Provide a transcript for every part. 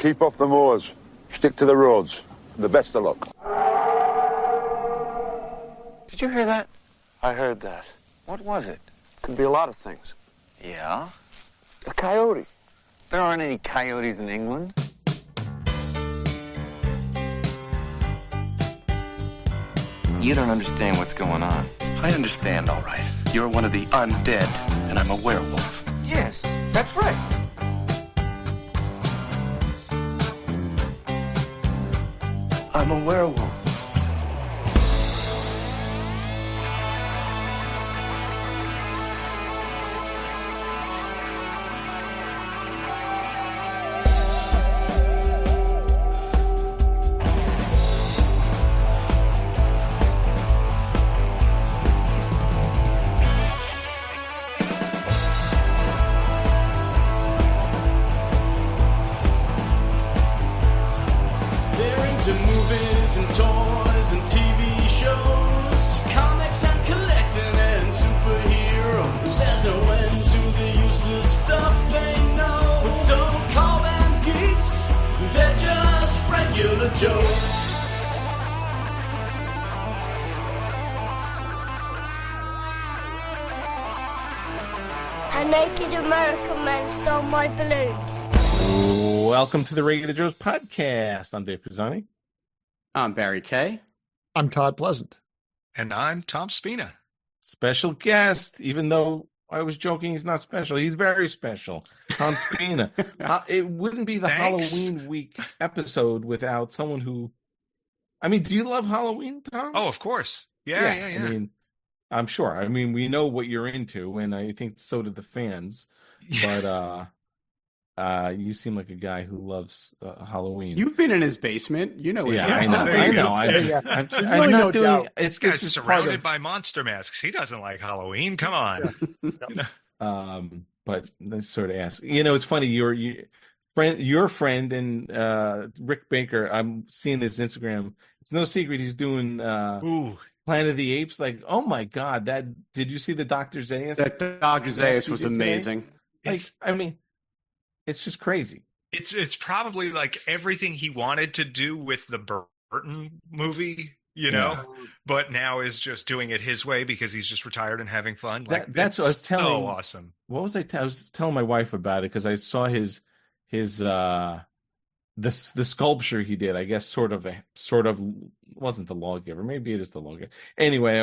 Keep off the moors. Stick to the roads. The best of luck. Did you hear that? I heard that. What was it? Could be a lot of things. Yeah? A coyote. There aren't any coyotes in England. You don't understand what's going on. I understand, all right. You're one of the undead, and I'm a werewolf. Yes, that's right. I'm a werewolf. An naked American man stole my balloons. Welcome to the Regular Joe's podcast. I'm Dave Pisani. I'm Barry Kay. I'm Todd Pleasant. And I'm Tom Spina. Special guest, even though I was joking he's not special. He's very special. Tom Spina. It wouldn't be the Halloween week episode without someone who... I mean, do you love Halloween, Tom? Oh, of course. Yeah. I mean, I'm sure. I mean, we know what you're into, and I think so do the fans. But you seem like a guy who loves Halloween. You've been in his basement. You know. Yeah, I know. I'm not doing. This guy's surrounded by monster masks. He doesn't like Halloween. Come on. But let's sort of ask. You know, it's funny. Your friend and Rick Baker. I'm seeing his Instagram. It's no secret he's doing Planet of the Apes. Like, oh my God! Did you see the Dr. Zaius? That Dr. Zaius was amazing. It's just crazy. It's probably like everything he wanted to do with the Burton movie, you know, but now is just doing it his way because he's just retired and having fun. Like that's what I was telling. So awesome. What was I was telling my wife about it because I saw his the sculpture he did. I guess sort of wasn't the lawgiver. Maybe it is the lawgiver. Anyway,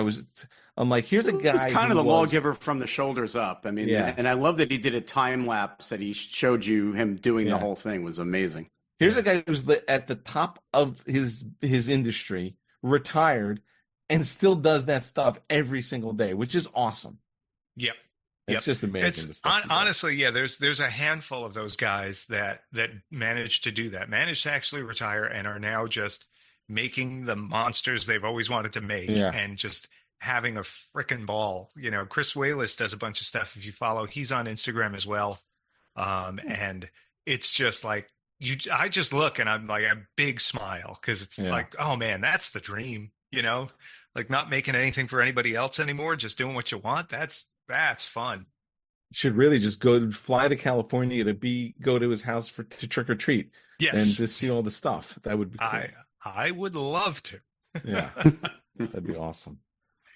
I'm like, here's a guy. He's kind of the lawgiver from the shoulders up. I mean, and I love that he did a time lapse that he showed you him doing the whole thing was amazing. Here's a guy who's at the top of his industry, retired, and still does that stuff every single day, which is awesome. Yep. It's just amazing. Honestly, there's a handful of those guys that managed to do that, managed to actually retire and are now just making the monsters they've always wanted to make and just having a frickin' ball. You know, Chris Wayless does a bunch of stuff. If you follow, he's on Instagram as well. And it's just like, I just look and I'm like a big smile because it's like, oh man, that's the dream, you know, like not making anything for anybody else anymore, just doing what you want. That's fun. You should really just fly to California go to his house to trick or treat. Yes. And to see all the stuff. That would be cool. I would love to. Yeah. That'd be awesome.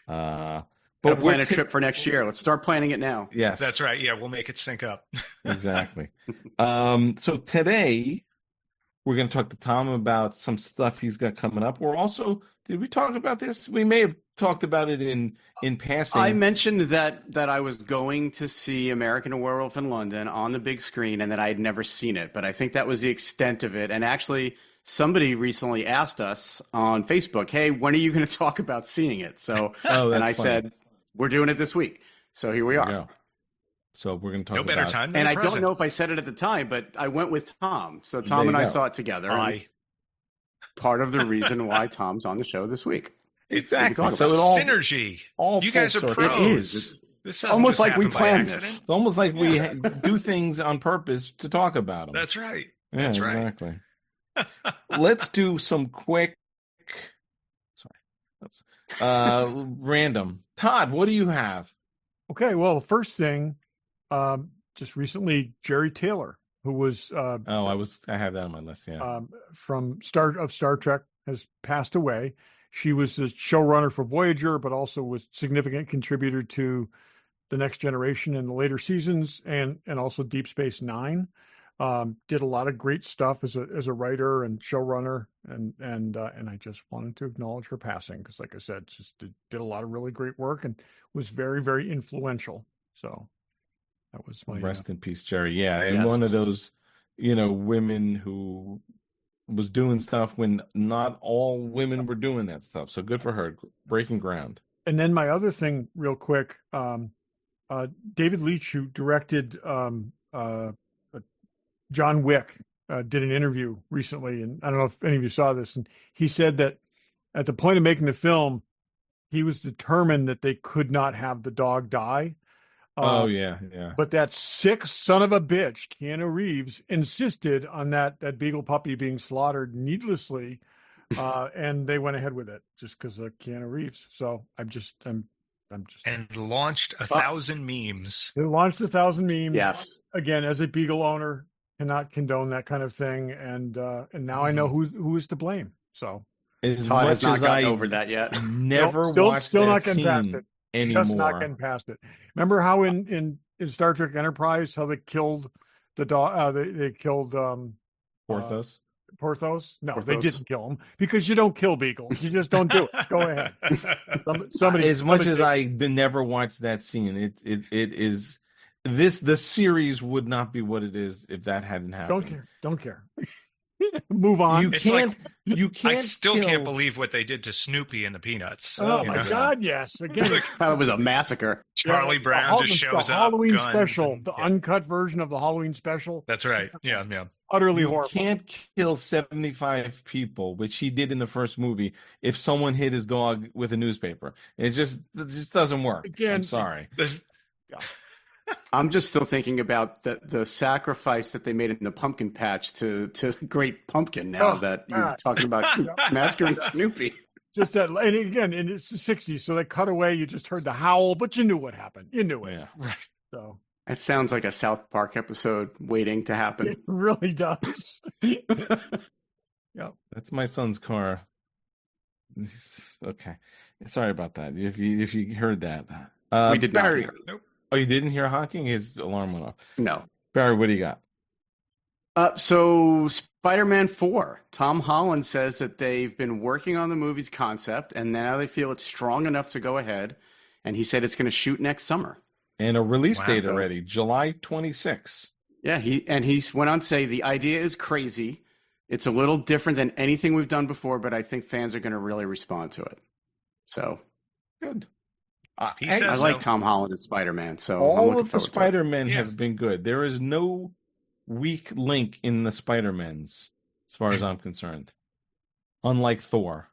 But plan a trip for next year. Let's start planning it now. Yes. That's right. Yeah, we'll make it sync up. Exactly. So today we're going to talk to Tom about some stuff he's got coming up. Did we talk about this? We may have talked about it in passing. I mentioned that I was going to see American Werewolf in London on the big screen and that I had never seen it, but I think that was the extent of it. And actually, somebody recently asked us on Facebook, hey, when are you going to talk about seeing it? So, and I said, we're doing it this week. So here we are. So we're going to talk about no better time than and the I don't know if I said it at the time, but I went with Tom. So Tom and I saw it together. Part of the reason why Tom's on the show this week. Exactly. So synergy. You guys are pros. It is. This almost like we planned this. It's almost like we do things on purpose to talk about them. That's right. That's right. Exactly. Let's do some quick. Random. Todd, what do you have? Okay. Well, the first thing, just recently, Jerry Taylor who was I have that on my list. Yeah. From Star Trek, has passed away. She was the showrunner for Voyager, but also was significant contributor to The Next Generation in the later seasons, and also Deep Space Nine. Did a lot of great stuff as a writer and showrunner, and I just wanted to acknowledge her passing because, like I said, just did a lot of really great work and was very, very influential. So that was my rest in peace, Jerry. Yeah, and one of those, women who was doing stuff when not all women were doing that stuff. So good for her, breaking ground. And then my other thing, real quick, David Leitch, who directed John Wick, did an interview recently, and I don't know if any of you saw this, and he said that at the point of making the film, he was determined that they could not have the dog die. Yeah. But that sick son of a bitch, Keanu Reeves, insisted on that beagle puppy being slaughtered needlessly, and they went ahead with it just because of Keanu Reeves. So I'm just and launched 1,000 memes. They launched 1,000 memes. Yes. Again, as a beagle owner, cannot condone that kind of thing, and now I know who is to blame. So Todd has not gotten over that yet. Never still watched not that getting past scene it. anymore. Just not getting past it. Remember how in Star Trek Enterprise how they killed the dog? They killed Porthos. Porthos? No, Porthos. they didn't kill him because you don't kill beagles. You just don't do it. Go ahead. Somebody. As much as I never watched that scene, it is the series would not be what it is if that hadn't happened. Don't care. Move on. You can't. I still can't believe what they did to Snoopy and the Peanuts. Oh my God! Yes, again, That was a massacre. Charlie Brown just shows the up. Halloween guns, special, and- the uncut version of the Halloween special. That's right. Yeah. Utterly You horrible. can't kill 75 people, which he did in the first movie, if someone hit his dog with a newspaper. It just doesn't work. Again, I'm sorry. I'm just still thinking about the sacrifice that they made in the pumpkin patch to the Great Pumpkin. Now that you're talking about massacring Snoopy, Just that, and again, and it's the '60s, so they cut away. You just heard the howl, but you knew what happened. You knew it. Yeah. Right. So that sounds like a South Park episode waiting to happen. it really does. Yeah. That's my son's car. Okay. Sorry about that. If you heard that. We did not Barry, hear. Nope. Oh, you didn't hear honking? His alarm went off. No. Barry, what do you got? So Spider-Man 4, Tom Holland says that they've been working on the movie's concept and now they feel it's strong enough to go ahead. And he said it's going to shoot next summer. And a release Wow. date already, July 26th. Yeah, he went on to say the idea is crazy. It's a little different than anything we've done before, but I think fans are going to really respond to it. So Good. He I says I like so. Tom Holland as Spider-Man. So I'm all looking of the forward to it. Spider-Men Yeah. have been good. There is no weak link in the Spider-Mens, as far as I'm concerned. Unlike Thor.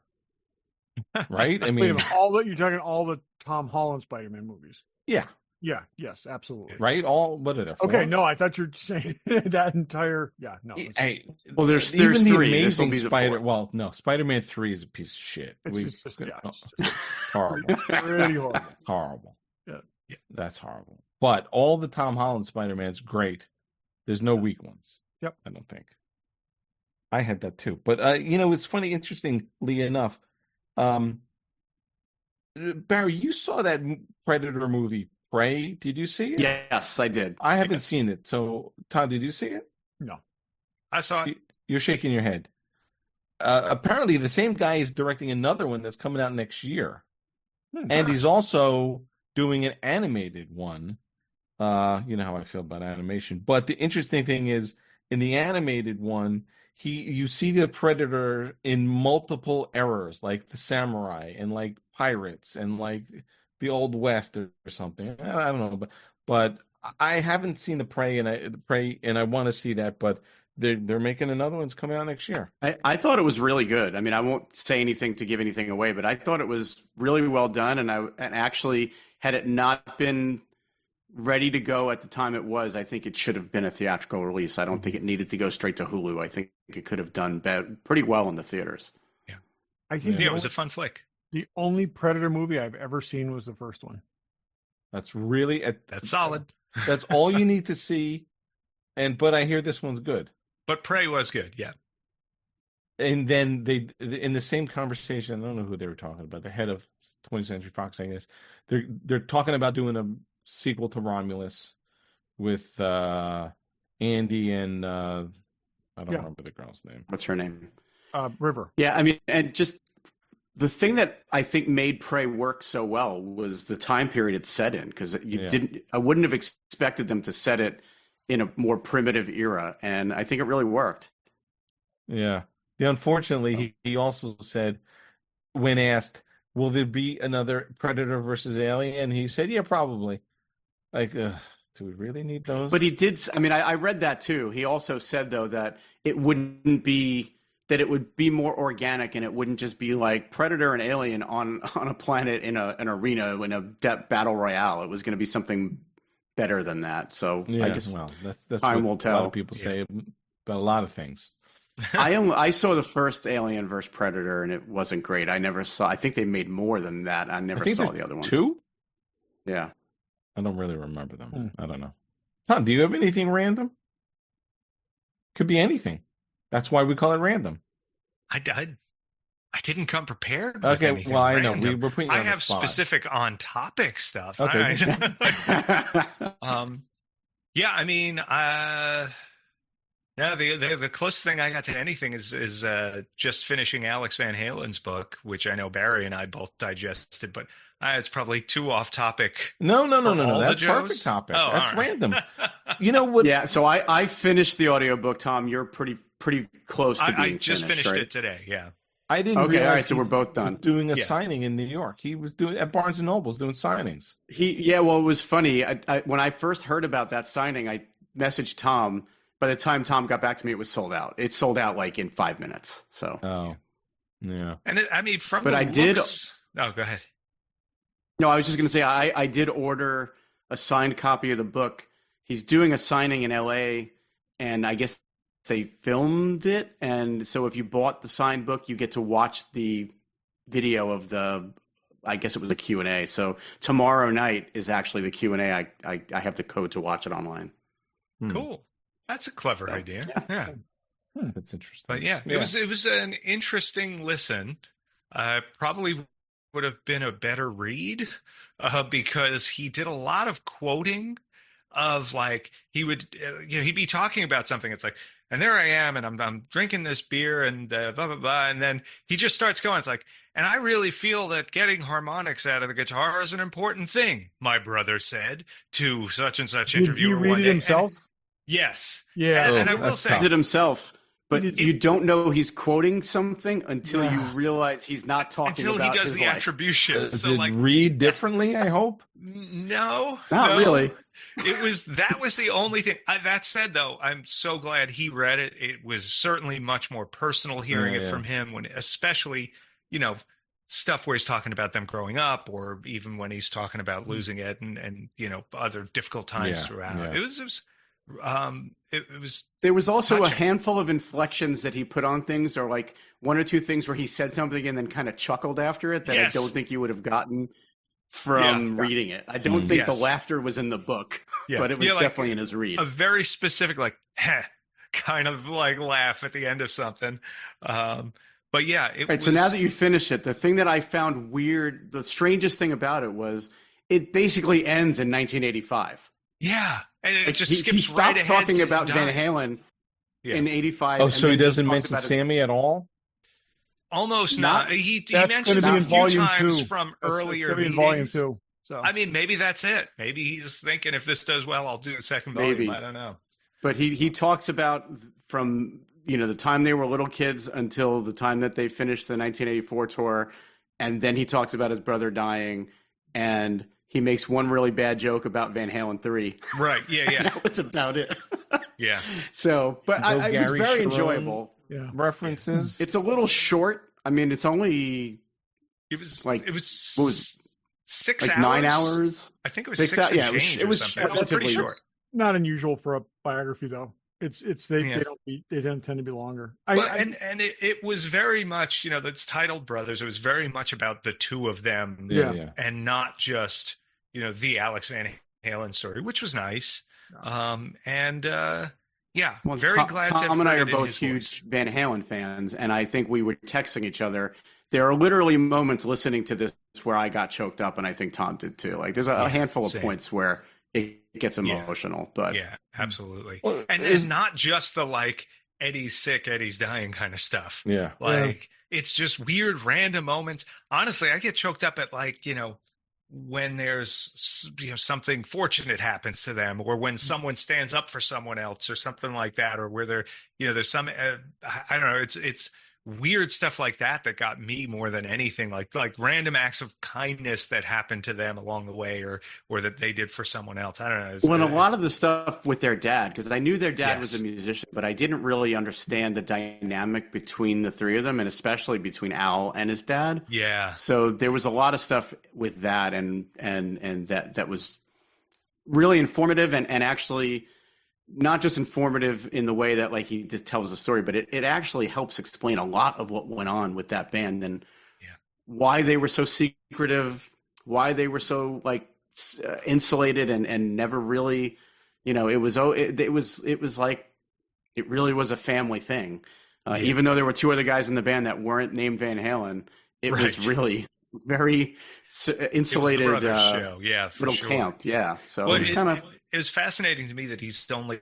Right? I Wait a mean, minute, you're talking all the Tom Holland Spider-Man movies. yeah. Yeah. Yes. Absolutely. Right? What are there? Okay. four? No, I thought you were saying that entire. Yeah. No. Hey, Well, there's even the three. This will Amazing be the Spider. fourth. Well, no, Spider-Man 3 is a piece of shit. It's just Horrible. really horrible. Horrible. Yeah. That's horrible. But all the Tom Holland Spider-Man's great. There's no weak ones. Yep. I don't think. I had that too. But it's funny, interestingly enough, Barry, you saw that Predator movie, Prey. Did you see it? Yes, I did. I haven't seen it. So, Todd, did you see it? No. I saw it. You're shaking your head. Apparently, the same guy is directing another one that's coming out next year. And he's also doing an animated one. You know how I feel about animation. But the interesting thing is, in the animated one, you see the Predator in multiple eras, like the samurai and like pirates and like the Old West or something. I don't know, but I haven't seen the Prey, and I want to see that. But they're making another one's coming out next year. I thought it was really good. I mean, I won't say anything to give anything away, but I thought it was really well done. And actually, had it not been ready to go at the time it was, I think it should have been a theatrical release. I don't think it needed to go straight to Hulu. I think it could have done pretty well in the theaters. I think Yeah, it was a fun flick. the only Predator movie I've ever seen was the first one. That's really That's solid. That's all you need to see. But I hear this one's good. But Prey was good, yeah. And then they, in the same conversation, I don't know who they were talking about, the head of 20th Century Fox, I guess. They're talking about doing a sequel to Romulus with Andy and I don't remember the girl's name. What's her name? River. Yeah, I mean, and just the thing that I think made Prey work so well was the time period it's set in, because I wouldn't have expected them to set it in a more primitive era, and I think it really worked. Yeah. Unfortunately, he also said, when asked, will there be another Predator versus Alien? He said, yeah, probably. Like, do we really need those? But he did. I mean, I read that too. He also said, though, that it wouldn't be, that it would be more organic, and it wouldn't just be like Predator and Alien on a planet in an arena in a battle royale. It was going to be something better than that. So I guess that's time what will tell. A lot of people say about a lot of things. I saw the first Alien vs. Predator, and it wasn't great. I think they made more than that. I never saw the other ones. 2? Yeah. I don't really remember them. I don't know. Tom, do you have anything random? Could be anything. That's why we call it random. I didn't come prepared with okay, anything well, I random. know. We're putting you on I have the spot. specific on-topic stuff. Okay. Yeah, I mean, no, the closest thing I got to anything is just finishing Alex Van Halen's book, which I know Barry and I both digested, but it's probably too off topic. No. That's perfect topic. Oh, that's right. random. You know what? Yeah, so I finished the audiobook, Tom. You're pretty close to being I just finished right? it today, yeah. I didn't Okay, realize all right, so we're both done. Doing a signing in New York. He was doing at Barnes and Noble's doing signings. Well, it was funny. When I first heard about that signing, I messaged Tom. By the time Tom got back to me, it was sold out. It sold out like in 5 minutes. So. Oh, yeah. And I mean, from but the I looks... did. Oh, go ahead. No, I was just going to say I did order a signed copy of the book. He's doing a signing in L.A., and I guess they filmed it. And so if you bought the signed book, you get to watch the video of I guess it was a Q&A. So tomorrow night is actually the Q&A. I have the code to watch it online. Cool. That's a clever idea. Yeah. That's interesting. But yeah, it was an interesting listen. Probably would have been a better read because he did a lot of quoting of like he would he'd be talking about something. It's like, and there I am, and I'm drinking this beer, and blah blah blah, and then he just starts going. It's like, and I really feel that getting harmonics out of the guitar is an important thing. My brother said to such and such interviewer Did he read one it day. himself? Yes. Yeah. And I will say, He did himself. But you don't know he's quoting something until you realize he's not talking until about he does his the life. attribution. So did like read differently, I hope? No. Not really. That was the only thing. That said, though, I'm so glad he read it. It was certainly much more personal hearing it from him, when, especially, stuff where he's talking about them growing up, or even when he's talking about losing it and other difficult times throughout. Yeah. It was There was also touching. a handful of inflections that he put on things, or like one or two things where he said something and then kind of chuckled after it that I don't think you would have gotten from reading it. I don't think the laughter was in the book, but it was definitely in his read. A very specific, like, heh, kind of like laugh at the end of something. But yeah, it was... So now that you finished it, the thing that I found weird, the strangest thing about it was it basically ends in 1985. Yeah. And it just he skips stops right ahead talking to about Van dying. Halen in 85. Oh, and so he then doesn't talks mention about Sammy at all? Almost not. He That's mentions gonna a be in few volume times 2. from That's earlier gonna be in meetings. volume 2. So I mean, maybe that's it. Maybe he's thinking, if this does well, I'll do the second volume. Maybe. I don't know. But he talks about from the time they were little kids until the time that they finished the 1984 tour, and then he talks about his brother dying, and he makes one really bad joke about Van Halen 3. Right. Yeah. That was about it. Yeah. So, but it was Gary very Sharon enjoyable. references. It's a little short. I mean, it's only It was like it was what was 6 like hours. 9 hours. I think it was 6 6 hours. and Yeah, change it was or something. It was pretty relatively short. not unusual for a biography, though. They don't tend to be longer. And it was very much, that's titled Brothers. It was very much about the two of them, and not just the Alex Van Halen story, which was nice. Yeah, Well, very glad to have Tom and I heard are it in both his huge voice. Van Halen fans, and I think we were texting each other. There are literally moments listening to this where I got choked up, and I think Tom did too. Like, there's a handful of points where it gets emotional, but yeah, absolutely. Well, and not just the like Eddie's sick, Eddie's dying kind of stuff. Yeah. Like it's just weird random moments. Honestly, I get choked up at like, when there's something fortunate happens to them, or when someone stands up for someone else or something like that, or where there's some I don't know, it's weird stuff like that got me more than anything, like random acts of kindness that happened to them along the way, or that they did for someone else. I don't know. Well, a lot of the stuff with their dad, because I knew their dad was a musician, but I didn't really understand the dynamic between the three of them, and especially between Al and his dad. Yeah. So there was a lot of stuff with that, and that was really informative, and actually not just informative in the way that like he just tells the story, but it actually helps explain a lot of what went on with that band and why they were so secretive, why they were so like insulated and never really, it was like, it really was a family thing. Even though there were two other guys in the band that weren't named Van Halen, it was really very insulated. It was the brothers show. Yeah, for little sure. camp. Yeah. So well, it was kind of. It was fascinating to me that he's only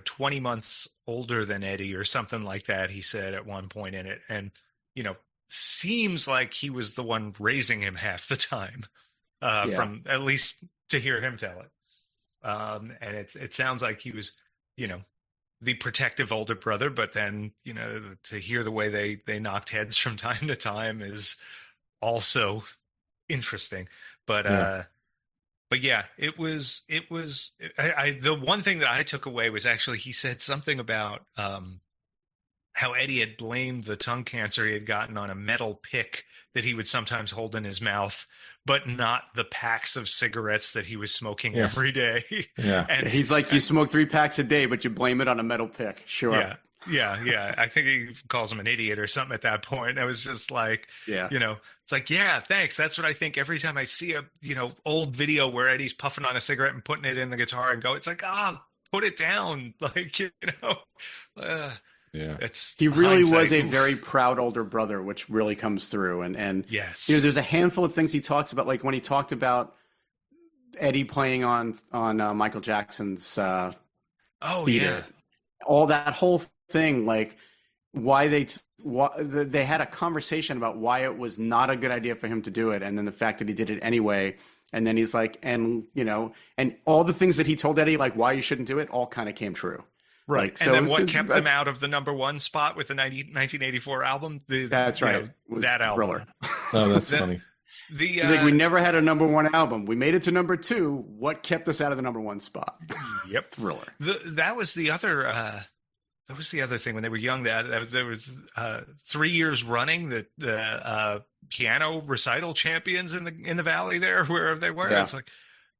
20 months older than Eddie or something like that. He said at one point in it, and seems like he was the one raising him half the time, from at least to hear him tell it. And it sounds like he was, the protective older brother, but then to hear the way they knocked heads from time to time is also interesting. But yeah, it was the one thing that I took away was actually he said something about how Eddie had blamed the tongue cancer he had gotten on a metal pick that he would sometimes hold in his mouth, but not the packs of cigarettes that he was smoking every day. Yeah. And he's like, you smoke 3 packs a day, but you blame it on a metal pick. Sure. Yeah. I think he calls him an idiot or something at that point. I was just like, it's like, yeah, thanks. That's what I think every time I see a, old video where Eddie's puffing on a cigarette and putting it in the guitar and go, it's like, put it down. Like, he really hindsight. was a very proud older brother, which really comes through. And yes, there's a handful of things he talks about, like when he talked about Eddie playing on Michael Jackson's theater, all that whole thing, like why they had a conversation about why it was not a good idea for him to do it, and then the fact that he did it anyway. And then he's like, and all the things that he told Eddie, like why you shouldn't do it, all kind of came true. Right. Like, so and then what kept them out of the #1 spot with the 1984 album? That's right. That album. Thriller. Oh, that's funny. He's like, we never had a #1 album. We made it to #2. What kept us out of the #1 spot? Yep. Thriller. That was the other. That was the other thing when they were young. That there was 3 years running the piano recital champions in the Valley there, wherever they were. Yeah. It's like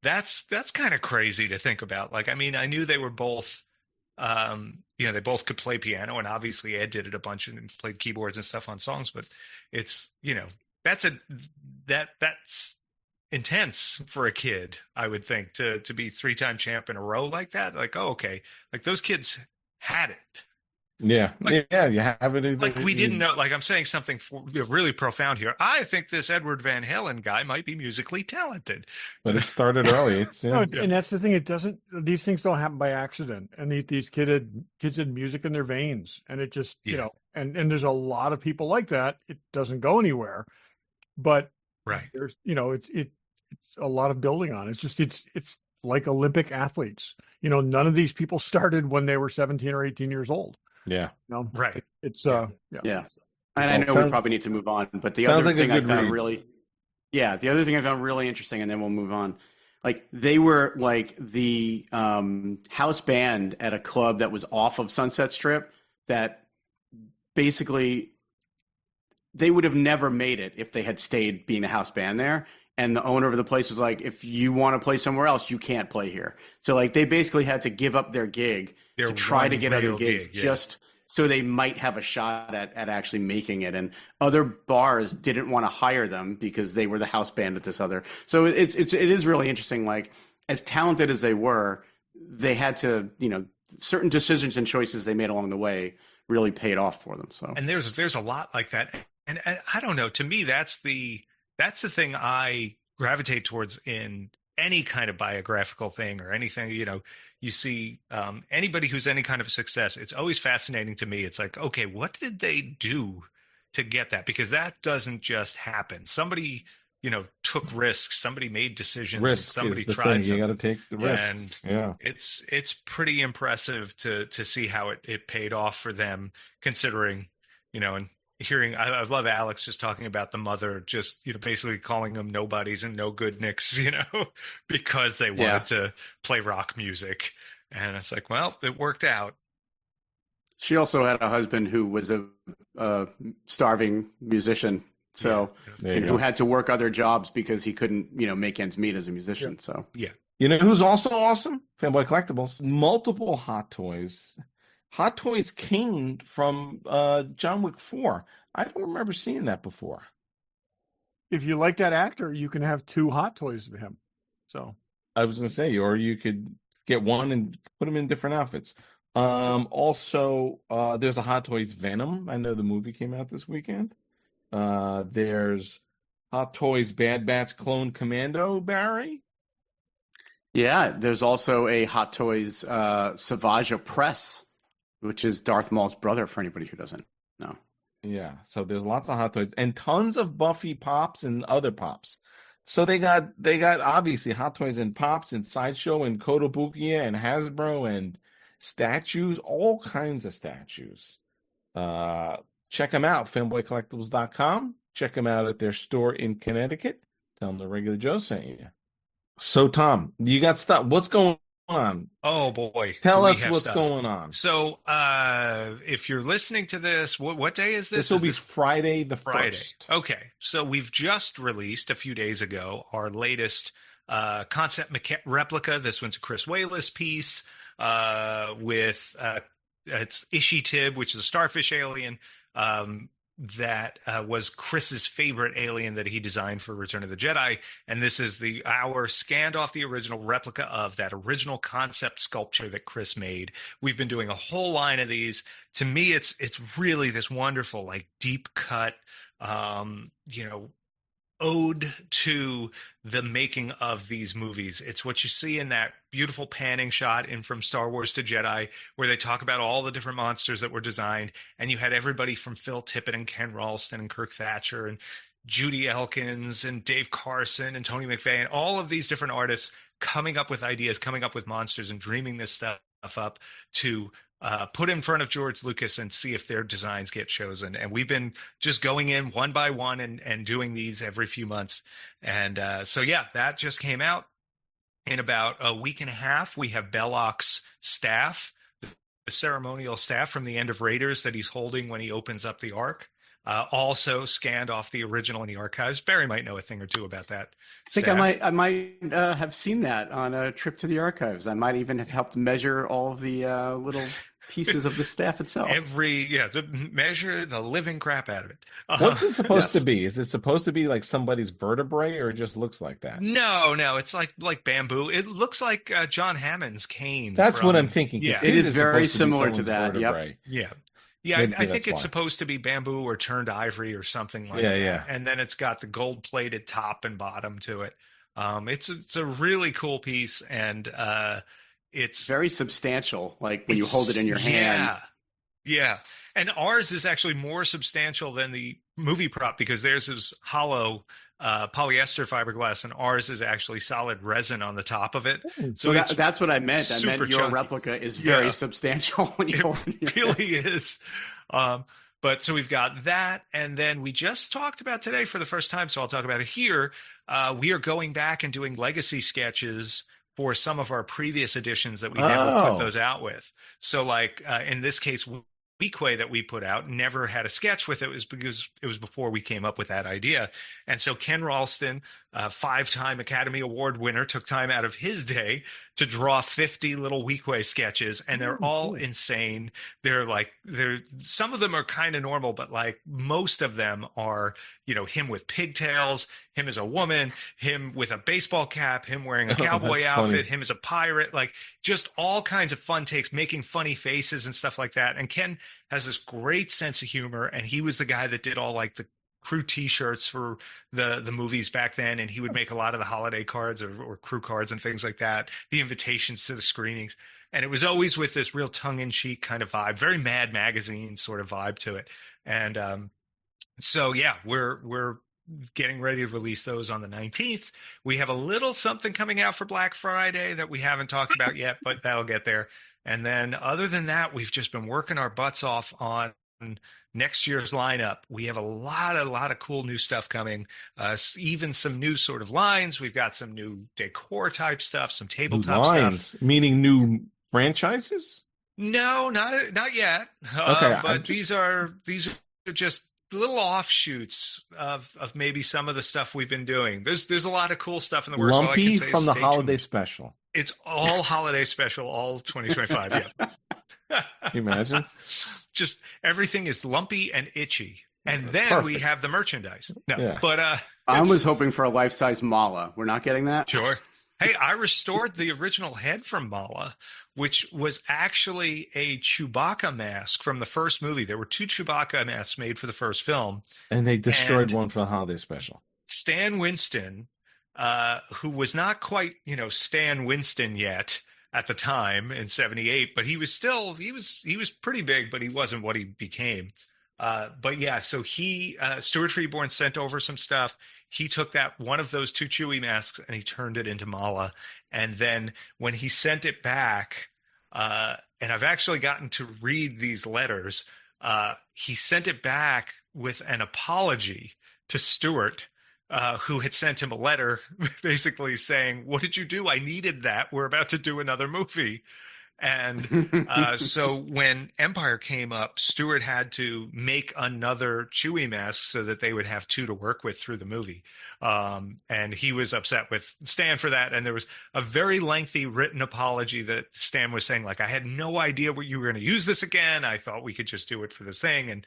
that's kind of crazy to think about. Like, I mean, I knew they were both. They both could play piano, and obviously Ed did it a bunch and played keyboards and stuff on songs. But it's that's intense for a kid, I would think, to be 3-time champ in a row like that. Like, oh, okay, like those kids had it. Yeah, like, yeah, you have it. Like we didn't know. Like I'm saying something really profound here. I think this Edward Van Halen guy might be musically talented, but it started early. It's and that's the thing. It doesn't. These things don't happen by accident. And these kids had music in their veins, and it just and there's a lot of people like that. It doesn't go anywhere, but there's it's a lot of building on. It's just it's like Olympic athletes. None of these people started when they were 17 or 18 years old. Yeah. Right. It's And I know we probably need to move on, but the other thing I found really interesting, and then we'll move on. Like they were like the house band at a club that was off of Sunset Strip that basically they would have never made it if they had stayed being a house band there. And the owner of the place was like, if you want to play somewhere else, you can't play here. So like they basically had to give up their gig to try to get other gigs just so they might have a shot at actually making it. And other bars didn't want to hire them because they were the house band at this other. So it is really interesting. Like as talented as they were, they had to, certain decisions and choices they made along the way really paid off for them. So, and there's a lot like that, and I don't know. To me, that's the thing I gravitate towards in any kind of biographical thing or anything. You see anybody who's any kind of success. It's always fascinating to me. It's like, okay, what did they do to get that? Because that doesn't just happen. Somebody took risks. Somebody made decisions. Somebody tried. You got to take the risks. And it's pretty impressive to see how it paid off for them, considering, and hearing, I love Alex just talking about the mother, just, basically calling them nobodies and no good nicks, because they wanted to play rock music. And it's like, well, it worked out. She also had a husband who was a starving musician. So, who had to work other jobs because he couldn't, make ends meet as a musician. Yeah. So, yeah. Who's also awesome? Fanboy Collectibles. Multiple Hot Toys. Hot Toys came from John Wick 4. I don't remember seeing that before. If you like that actor, you can have 2 Hot Toys of him. So, I was going to say, or you could get one and put them in different outfits. Also, there's a Hot Toys Venom. I know the movie came out this weekend. There's Hot Toys Bad Batch Clone Commando, Barry. Yeah, there's also a Hot Toys Savage Press, which is Darth Maul's brother, for anybody who doesn't know. Yeah, so there's lots of Hot Toys and tons of Buffy Pops and other Pops. So they got obviously Hot Toys and Pops and Sideshow and Kotobukiya and Hasbro and statues, all kinds of statues. Check them out, fanboycollectibles.com. Check them out at their store in Connecticut. Tell them the Regular Joe sent you. So, Tom, you got stuff. What's going on? Oh, boy. Tell us what's going on. So, if you're listening to this, what day is this? This will be Friday the 1st. Okay. So, we've just released a few days ago our latest concept replica. This one's a Chris Wayless piece with it's Ishi-Tib, which is a starfish alien. That was Chris's favorite alien that he designed for Return of the Jedi. And this is our scanned off the original replica of that original concept sculpture that Chris made. We've been doing a whole line of these. To me, it's really this wonderful, like deep cut, ode to the making of these movies. It's what you see in that beautiful panning shot in From Star Wars to Jedi, where they talk about all the different monsters that were designed. And you had everybody from Phil Tippett and Ken Ralston and Kirk Thatcher and Judy Elkins and Dave Carson and Tony McVeigh and all of these different artists coming up with ideas, coming up with monsters and dreaming this stuff up to put in front of George Lucas and see if their designs get chosen. And we've been just going in one by one and doing these every few months. And that just came out in about a week and a half. We have Belloc's staff, the ceremonial staff from the end of Raiders that he's holding when he opens up the Ark. Also scanned off the original in the archives. Barry might know a thing or two about that. I think I might have seen that on a trip to the archives. I might even have helped measure all of the little pieces of the staff itself. To measure the living crap out of it. What's it supposed to be? Is it supposed to be like somebody's vertebrae, or it just looks like that? No, it's like bamboo. It looks like John Hammond's cane. That's what I'm thinking. Yeah, it is very similar to that. Vertebrae. Yep. Yeah, I think it's supposed to be bamboo or turned ivory or something like that. Yeah. And then it's got the gold-plated top and bottom to it. It's a really cool piece, and it's very substantial. Like when you hold it in your hand. Yeah. And ours is actually more substantial than the movie prop because theirs is hollow polyester fiberglass, and ours is actually solid resin on the top of it. So that's what I meant. I meant your replica is very substantial when you hold it. It really is. But so we've got that, and then we just talked about today for the first time, so I'll talk about it here. We are going back and doing legacy sketches for some of our previous editions that we never put those out with. So like in this case, Weequay that we put out never had a sketch with it. Was because it was before we came up with that idea. And so Ken Ralston, a 5-time Academy Award winner, took time out of his day to draw 50 little Weequay sketches, and they're all insane. They're some of them are kind of normal, but like most of them are, him with pigtails, him as a woman, him with a baseball cap, him wearing a cowboy outfit, him as a pirate, like just all kinds of fun takes, making funny faces and stuff like that. And Ken has this great sense of humor, and he was the guy that did all like the crew t-shirts for the movies back then, and he would make a lot of the holiday cards or crew cards and things like that, the invitations to the screenings. And it was always with this real tongue-in-cheek kind of vibe, very Mad Magazine sort of vibe to it. And so yeah, we're getting ready to release those on the 19th. We have a little something coming out for Black Friday that we haven't talked about yet, but that'll get there. And then other than that, we've just been working our butts off on next year's lineup. We have a lot of cool new stuff coming, even some new sort of lines. We've got some new decor type stuff, some tabletop stuff. Meaning new franchises? No, not yet. Okay, but these are just little offshoots of maybe some of the stuff we've been doing. There's a lot of cool stuff in the works. Lumpy all I can say from the stay holiday tuned. special. It's all holiday special, all 2025. Yeah. Can you imagine? Just everything is lumpy and itchy. And then we have the merchandise. No, Yeah. but I was hoping for a life-size Mala. We're not getting that? Sure. Hey, I restored the original head from Mala, which was actually a Chewbacca mask from the first movie. There were 2 Chewbacca masks made for the first film. And they destroyed one for the holiday special. Stan Winston, who was not quite, Stan Winston yet at the time in 78, but he was pretty big, but he wasn't what he became. But yeah, so Stuart Freeborn sent over some stuff. He took one of those 2 Chewie masks and he turned it into Mala. And then when he sent it back, and I've actually gotten to read these letters, he sent it back with an apology to Stuart, who had sent him a letter basically saying, "What did you do? I needed that. We're about to do another movie." And so when Empire came up, Stuart had to make another Chewie mask so that they would have 2 to work with through the movie. And he was upset with Stan for that. And there was a very lengthy written apology that Stan was saying, like, I had no idea what you were going to use this again. I thought we could just do it for this thing. And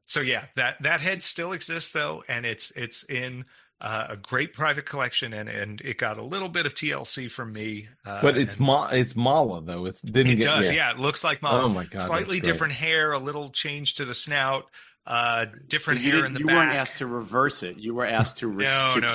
so, yeah, that head still exists, though. And it's in a great private collection, and it got a little bit of TLC from me. But it's Mala, though. It does. Yeah, it looks like Mala. Oh my God, slightly different hair, a little change to the snout, different hair in the back. You weren't asked to reverse it. You were asked to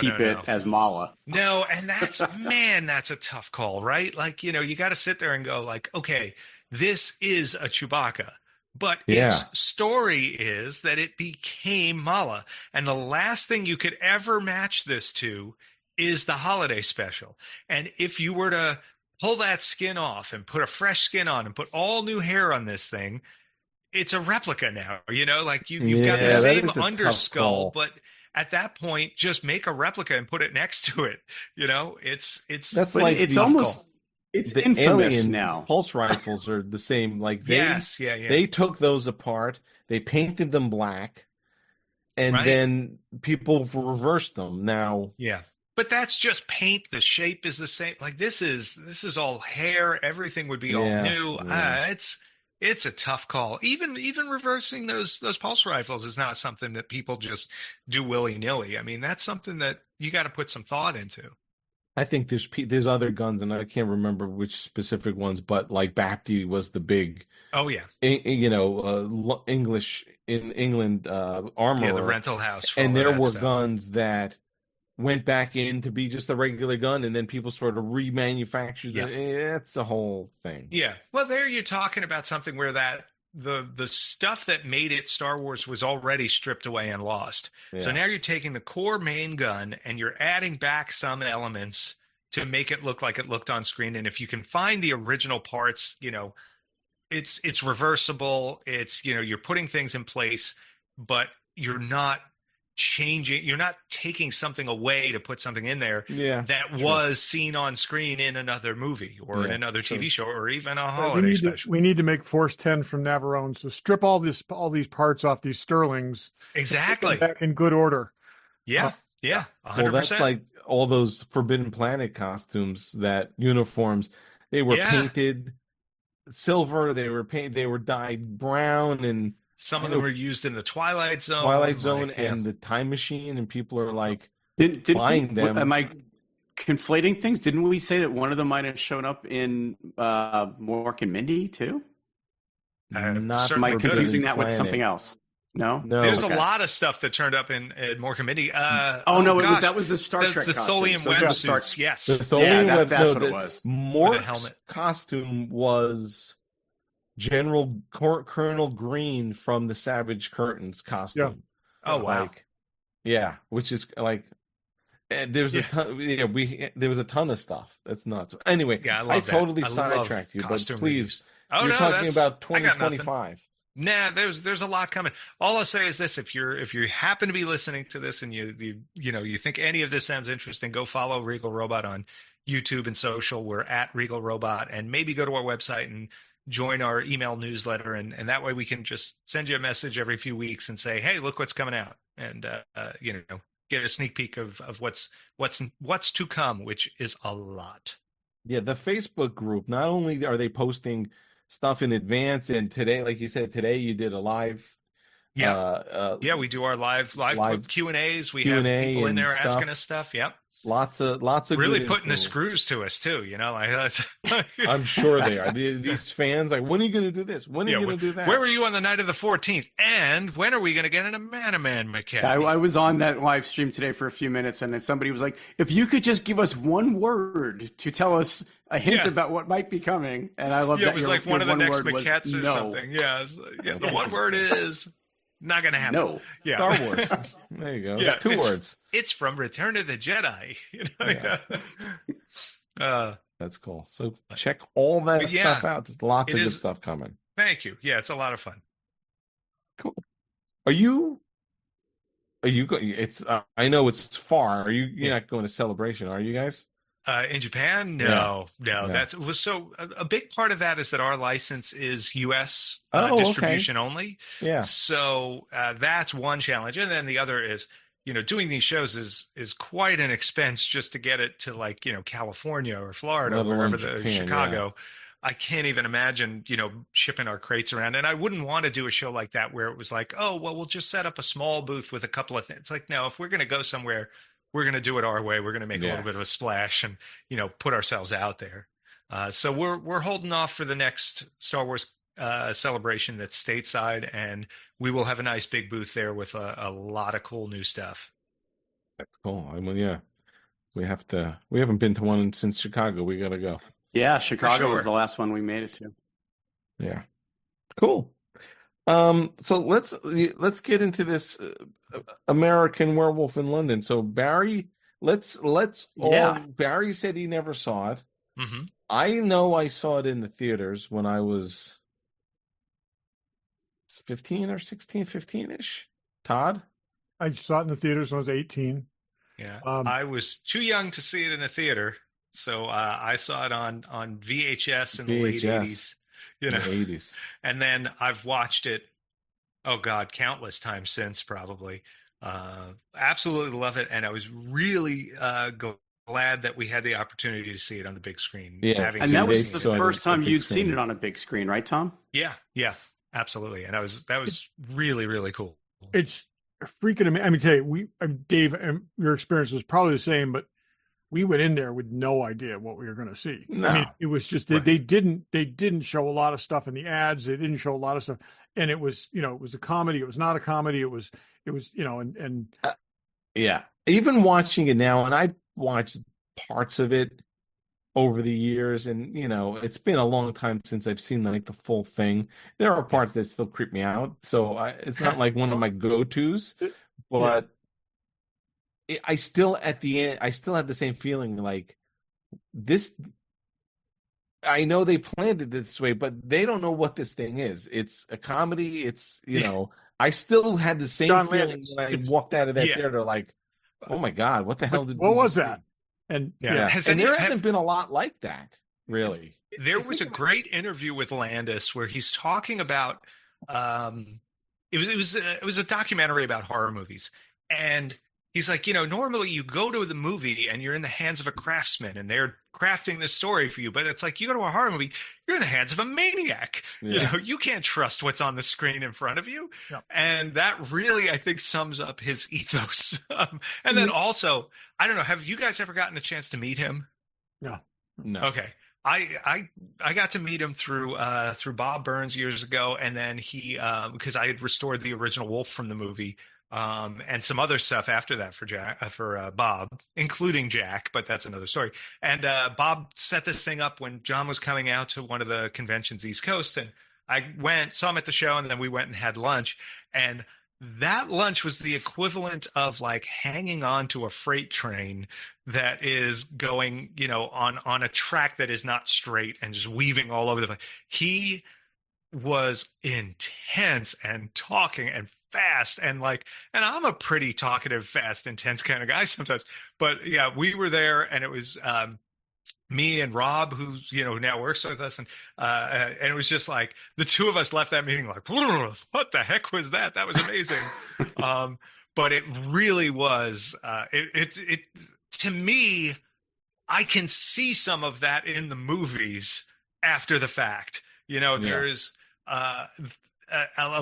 keep it as Mala. No, and that's that's a tough call, right? Like, you got to sit there and go, like, okay, this is a Chewbacca. But its story is that it became Mala. And the last thing you could ever match this to is the holiday special. And if you were to pull that skin off and put a fresh skin on and put all new hair on this thing, it's a replica now. Like you've got the same underskull, but at that point, just make a replica and put it next to it. It's almost... It's the infamous alien now. Pulse rifles are the same. Like they took those apart, they painted them black, and then people reversed them. Now, but that's just paint. The shape is the same. Like this is all hair. Everything would be all new. It's a tough call. Even reversing those pulse rifles is not something that people just do willy nilly. I mean, that's something that you got to put some thought into. I think there's other guns, and I can't remember which specific ones, but like Bapti was the big, English in England armorer. Yeah, the rental house. And there were guns that went back in to be just a regular gun, and then people sort of remanufactured it. It's a whole thing. Yeah. Well, there you're talking about something where the stuff that made it Star Wars was already stripped away and lost. Yeah. So now you're taking the core main gun and you're adding back some elements to make it look like it looked on screen. And if you can find the original parts, it's reversible. It's, you're putting things in place, but you're not changing, you're not taking something away to put something in there that sure. was seen on screen in another movie or in another TV show or even a Right, holiday special. We need to make Force 10 from Navarone. So strip all these parts off these Sterlings. Exactly. Back in good order. Yeah. 100%. Well, that's like all those Forbidden Planet costumes, that uniforms, they were painted silver. They were dyed brown, and some of them were used in the Twilight Zone. And the Time Machine, and people are like buying them. Am I conflating things? Didn't we say that one of them might have shown up in Mork and Mindy too? Not am I confusing that Planet. with something else? No. There's a lot of stuff that turned up in Mork and Mindy. That was the Star Trek. The Tholian web suits. Yes, the Tholian web. That's what it was. Mork's costume was General Colonel Green from the Savage Curtains costume. Yeah. Oh wow. Which is like there's a ton. There was a ton of stuff. That's nuts. Anyway, I totally sidetracked you, but please. You're talking about 2025. Nah, there's a lot coming. All I'll say is this: if you happen to be listening to this and you think any of this sounds interesting, go follow Regal Robot on YouTube and social. We're at Regal Robot, and maybe go to our website and join our email newsletter, and that way we can just send you a message every few weeks and say, hey, look what's coming out, and get a sneak peek of what's to come, which is a lot. Yeah, the Facebook group, not only are they posting stuff in advance, and today, like you said, today you did a live. We do our live Q&As. We have people in there asking us stuff. Yep. Lots of really good putting info. the screws to us too. Like that's. I'm sure they are. These fans like, when are you going to do this? When are you going to do that? Where were you on the night of the 14th? And when are we going to get in a Man mechanic? I was on that live stream today for a few minutes, and then somebody was like, "If you could just give us one word to tell us a hint about what might be coming," and I love that. It was like one of the next maquettes or something. The one word is. Not going to happen. No. Yeah. Star Wars. There you go. Yeah, two words. It's from Return of the Jedi. That's cool. So check all that stuff out. There's lots of good stuff coming. Thank you. Yeah, it's a lot of fun. Cool. Are you going? It's. I know it's far. You're not going to Celebration, are you guys? In Japan, no. A big part of that is that our license is U.S. distribution only. Yeah. So that's one challenge, and then the other is, doing these shows is quite an expense just to get it to California or Florida, or wherever Chicago. Yeah. I can't even imagine, shipping our crates around, and I wouldn't want to do a show like that where it was like, oh, well, we'll just set up a small booth with a couple of things. It's like, no, if we're going to go somewhere, we're going to do it our way. We're going to make a little bit of a splash and, put ourselves out there. So we're holding off for the next Star Wars celebration that's stateside, and we will have a nice big booth there with a lot of cool new stuff. That's cool. I mean, we haven't been to one since Chicago. We got to go. Yeah, Chicago was the last one we made it to. Yeah. Cool. So let's get into this American Werewolf in London. So Barry, Barry said he never saw it. Mm-hmm. I know I saw it in the theaters when I was 15 or 16, 15-ish. Todd? I saw it in the theaters when I was 18. Yeah. I was too young to see it in a theater, so I saw it on VHS in the late 80s. The 80s. And then I've watched it, countless times since, probably. Absolutely love it, and I was really glad that we had the opportunity to see it on the big screen. Yeah, and that was the first time you'd seen it on a big screen, right, Tom? Yeah, absolutely, and that was really, really cool. It's freaking amazing. I mean, tell you, Dave, your experience was probably the same, but we went in there with no idea what we were going to see. No. I mean, it was just they didn't show a lot of stuff in the ads. They didn't show a lot of stuff, and it was it was a comedy. It was not a comedy. It was yeah. Even watching it now, and I watched parts of it over the years, and it's been a long time since I've seen the full thing. There are parts that still creep me out, so it's not like one of my go-tos, but. I still at the end, I still have the same feeling like this. I know they planned it this way, but they don't know what this thing is. It's a comedy. It's I still had the same John feeling Landis. when I walked out of that theater, like, oh my God, what the hell did what we was just see? that? And There hasn't been a lot like that, really. There was a great interview with Landis where he's talking about it was a documentary about horror movies, and he's like, normally you go to the movie and you're in the hands of a craftsman and they're crafting this story for you, but it's like you go to a horror movie, you're in the hands of a maniac. Yeah. You can't trust what's on the screen in front of you. Yeah. And that really, I think, sums up his ethos. And then also, I don't know, have you guys ever gotten a chance to meet him? No. Okay. I got to meet him through Bob Burns years ago, and then he because I had restored the original Wolf from the movie, and some other stuff after that for Bob, including Jack, but that's another story. And Bob set this thing up when John was coming out to one of the conventions East Coast, and I saw him at the show, and then we went and had lunch, and that lunch was the equivalent of like hanging on to a freight train that is going, on a track that is not straight and just weaving all over the place. He was intense and talking and fast and I'm a pretty talkative, fast, intense kind of guy sometimes. But yeah, we were there, and it was me and Rob, who now works with us, and it was just like the two of us left that meeting like, what the heck was that? That was amazing. But it really was. It to me, I can see some of that in the movies after the fact. There's a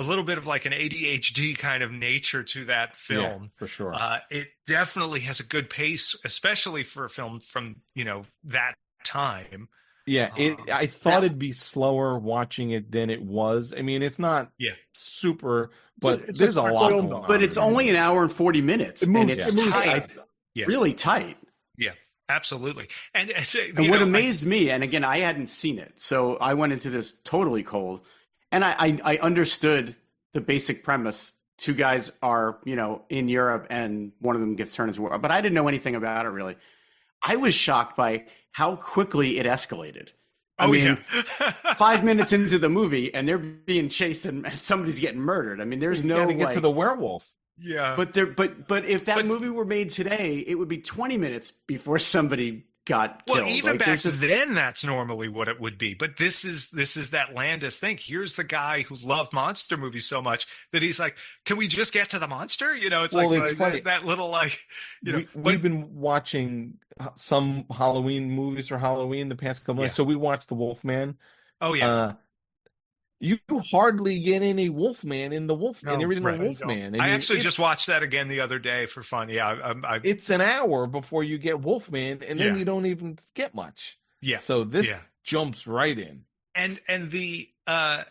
little bit of like an ADHD kind of nature to that film. Yeah, for sure. It definitely has a good pace, especially for a film from, that time. Yeah, I thought it'd be slower watching it than it was. I mean, it's not super, but there's a lot going on. But it's only an hour and 40 minutes. And it's tight. Really tight. Yeah, absolutely. And what amazed me, and again, I hadn't seen it, so I went into this totally cold. And I understood the basic premise. Two guys are, in Europe, and one of them gets turned into war. But I didn't know anything about it, really. I was shocked by how quickly it escalated. I mean, 5 minutes into the movie, and they're being chased, and somebody's getting murdered. I mean, there's no to get to the werewolf. Yeah. But if that movie were made today, it would be 20 minutes before somebody got killed. Well, even back then, that's normally what it would be. But this is that Landis thing. Here's the guy who loved monster movies so much that he's like, "Can we just get to the monster?" It's that little We've been watching some Halloween movies for Halloween the past couple months. So we watched The Wolfman. Oh yeah. You hardly get any Wolfman in the original Wolfman. I actually just watched that again the other day for fun. Yeah, it's an hour before you get Wolfman, and then you don't even get much. Yeah. So this jumps right in. And I'll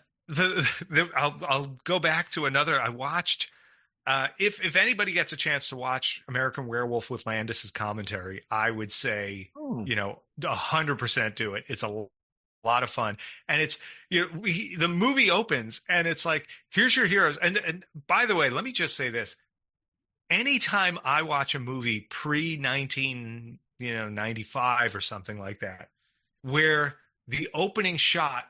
go back to another. I watched. If anybody gets a chance to watch American Werewolf with Landis's commentary, I would say 100% do it. It's a lot of fun, and it's the movie opens and it's like, here's your heroes, and by the way, let me just say this: anytime I watch a movie pre 1995 or something like that, where the opening shot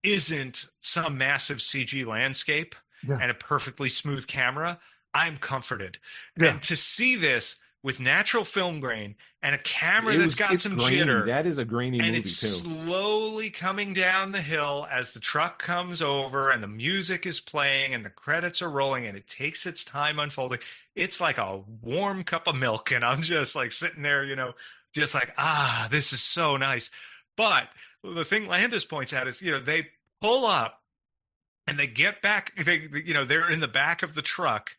isn't some massive CG landscape and a perfectly smooth camera, I'm comforted. And to see this with natural film grain and a camera that's got some jitter. That is a grainy movie, too. And it's slowly coming down the hill as the truck comes over and the music is playing and the credits are rolling and it takes its time unfolding. It's like a warm cup of milk, and I'm just like sitting there, just like, this is so nice. But the thing Landis points out is, they pull up and they get back, they're in the back of the truck,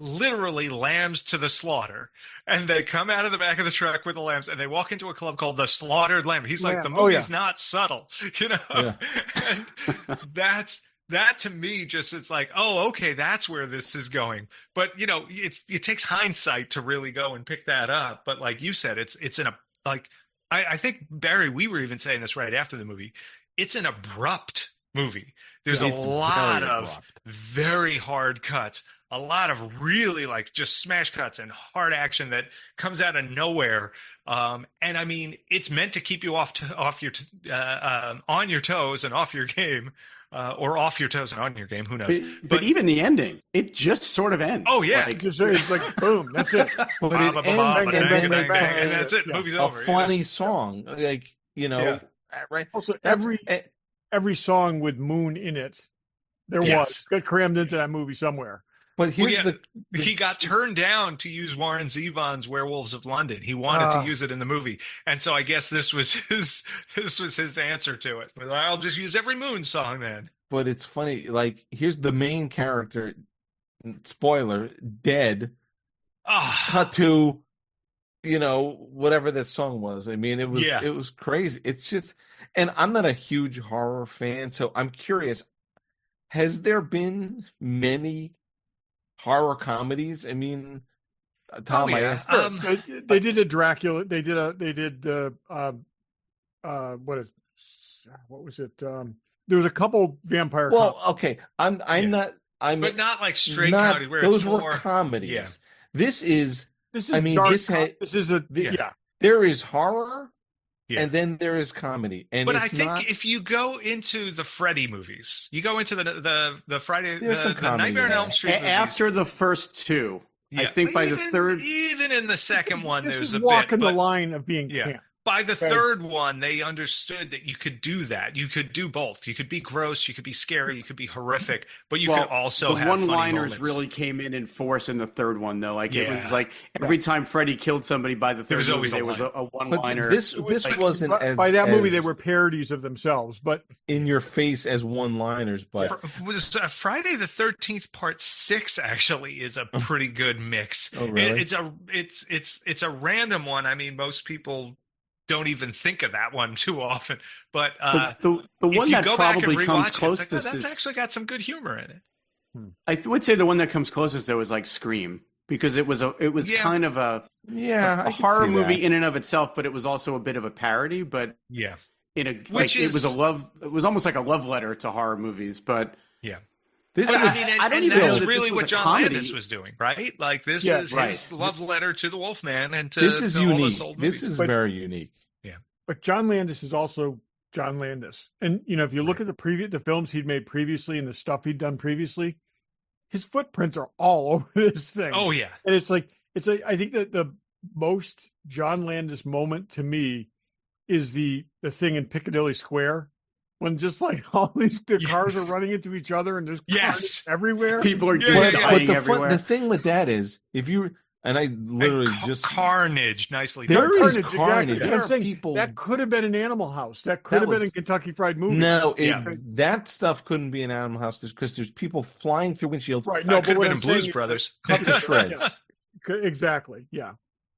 literally lambs to the slaughter, and they come out of the back of the truck with the lambs and they walk into a club called the Slaughtered Lamb. He's like, the movie's not subtle, and that to me just, it's like, okay, that's where this is going. But it takes hindsight to really go and pick that up. But like you said, it's in a, like, I think, Barry, we were even saying this right after the movie, it's an abrupt movie. There's a lot of very hard cuts, a lot of really like just smash cuts and hard action that comes out of nowhere. And I mean, it's meant to keep you on your toes and off your game, or off your toes and on your game. Who knows? But even the ending, it just sort of ends. Oh yeah, it's like boom, that's it. But it ends and that's it. Yeah. Movie's a over. funny song, like right. Also, every song with Moon in it, was got crammed into that movie somewhere. But here's he got turned down to use Warren Zevon's Werewolves of London. He wanted to use it in the movie, and so I guess this was his answer to it. But I'll just use every Moon song then. But it's funny. Like, here's the main character. Spoiler: dead. Cut to, whatever that song was. I mean, it was crazy. It's just, and I'm not a huge horror fan, so I'm curious. Has there been many horror comedies? I mean, Tom, I asked. They did a Dracula. They did what was it? There was a couple vampire. Well, okay, I'm not. But not like straight comedy. Where those it's were more comedies. Yeah. This is. I mean, there is horror. Yeah. And then there is comedy, but I think if you go into the Freddy movies, you go into the Friday, the Nightmare on Elm Street movies, after the first two, I think by the third, even in the second one, there's a walking the line of being camp. By the third one, they understood that you could do that. You could do both. You could be gross, you could be scary, you could be horrific, but you could also have funny moments. The one-liners really came in force in the third one, though. Like it was like every time Freddy killed somebody by the third movie, there was a one-liner. This wasn't as by that movie. They were parodies of themselves, but in your face as one-liners. But was Friday the 13th Part 6 actually is a pretty good mix. Oh, really? It's a random one. I mean, most people don't even think of that one too often, but the one that probably comes closest, that's actually got some good humor in it. I would say the one that comes closest though is like Scream, because it was kind of a horror movie in and of itself, but it was also a bit of a parody. But it was almost like a love letter to horror movies. But that's really what John Landis was doing, right? Like this is his love letter to the Wolfman, and this is unique. All those old movies. This is very unique. Yeah, but John Landis is also John Landis, and if you look at the films he'd made previously and the stuff he'd done previously, his footprints are all over this thing. Oh yeah, and it's like I think that the most John Landis moment to me is the thing in Piccadilly Square. When just like all the cars are running into each other and there's cars everywhere. People are dying everywhere. The thing with that is, if you and I literally just carnage nicely. There is carnage. Exactly. I'm saying people that could have been an Animal House. That could have been a Kentucky Fried Movie. No, that stuff couldn't be an Animal House because there's people flying through windshields. Right? No, could have been in Blues Brothers. Cut to shreds. Exactly. Yeah.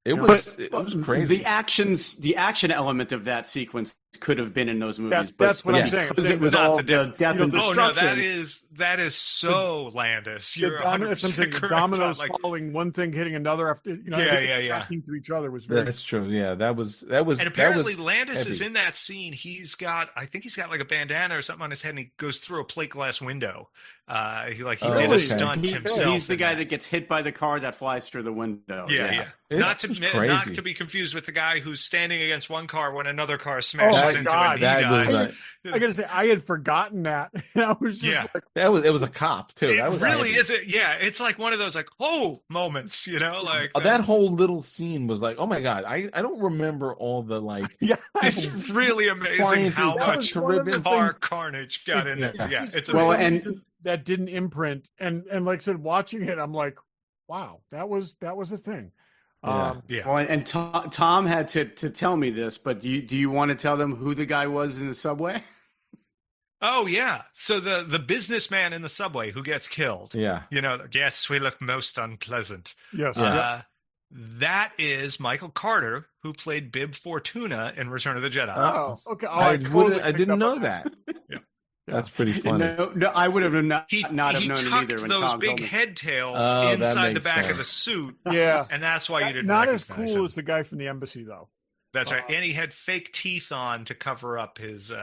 It was crazy. The action element of that sequence could have been in those movies. That's what I'm saying. Because it was all the death and destruction. Oh no, that is so Landis. You're 100% dominoes falling, one thing hitting another after crashing to each other was very. That's true. Yeah, that was. And apparently Landis is in that scene. I think he's got like a bandana or something on his head, and he goes through a plate glass window. He did a stunt himself. He's the guy that gets hit by the car that flies through the window. Yeah. Not to be confused with the guy who's standing against one car when another car smashes into him and he dies. I gotta say, I had forgotten that. I was just like, it was a cop too. It really is it. Yeah, it's like one of those like moments, like that whole little scene was like, oh my god, I don't remember all the like. Yeah, it's really amazing how much car carnage got in there. Yeah, it's amazing. That didn't imprint, and like I said, watching it, I'm like, wow, that was a thing. Well, and Tom had to tell me this, but do you want to tell them who the guy was in the subway? Oh yeah, so the businessman in the subway who gets killed. Yeah, yes, we look most unpleasant. Yes, that is Michael Carter, who played Bib Fortuna in Return of the Jedi. Oh, okay. I didn't know that. Yeah. That's pretty funny. No, I would have not have known it either. He tucked those big head tails inside the back of the suit. Yeah, and that's why you didn't. Not as recognize cool him. as the guy from the embassy, though. That's right, and he had fake teeth on to cover up his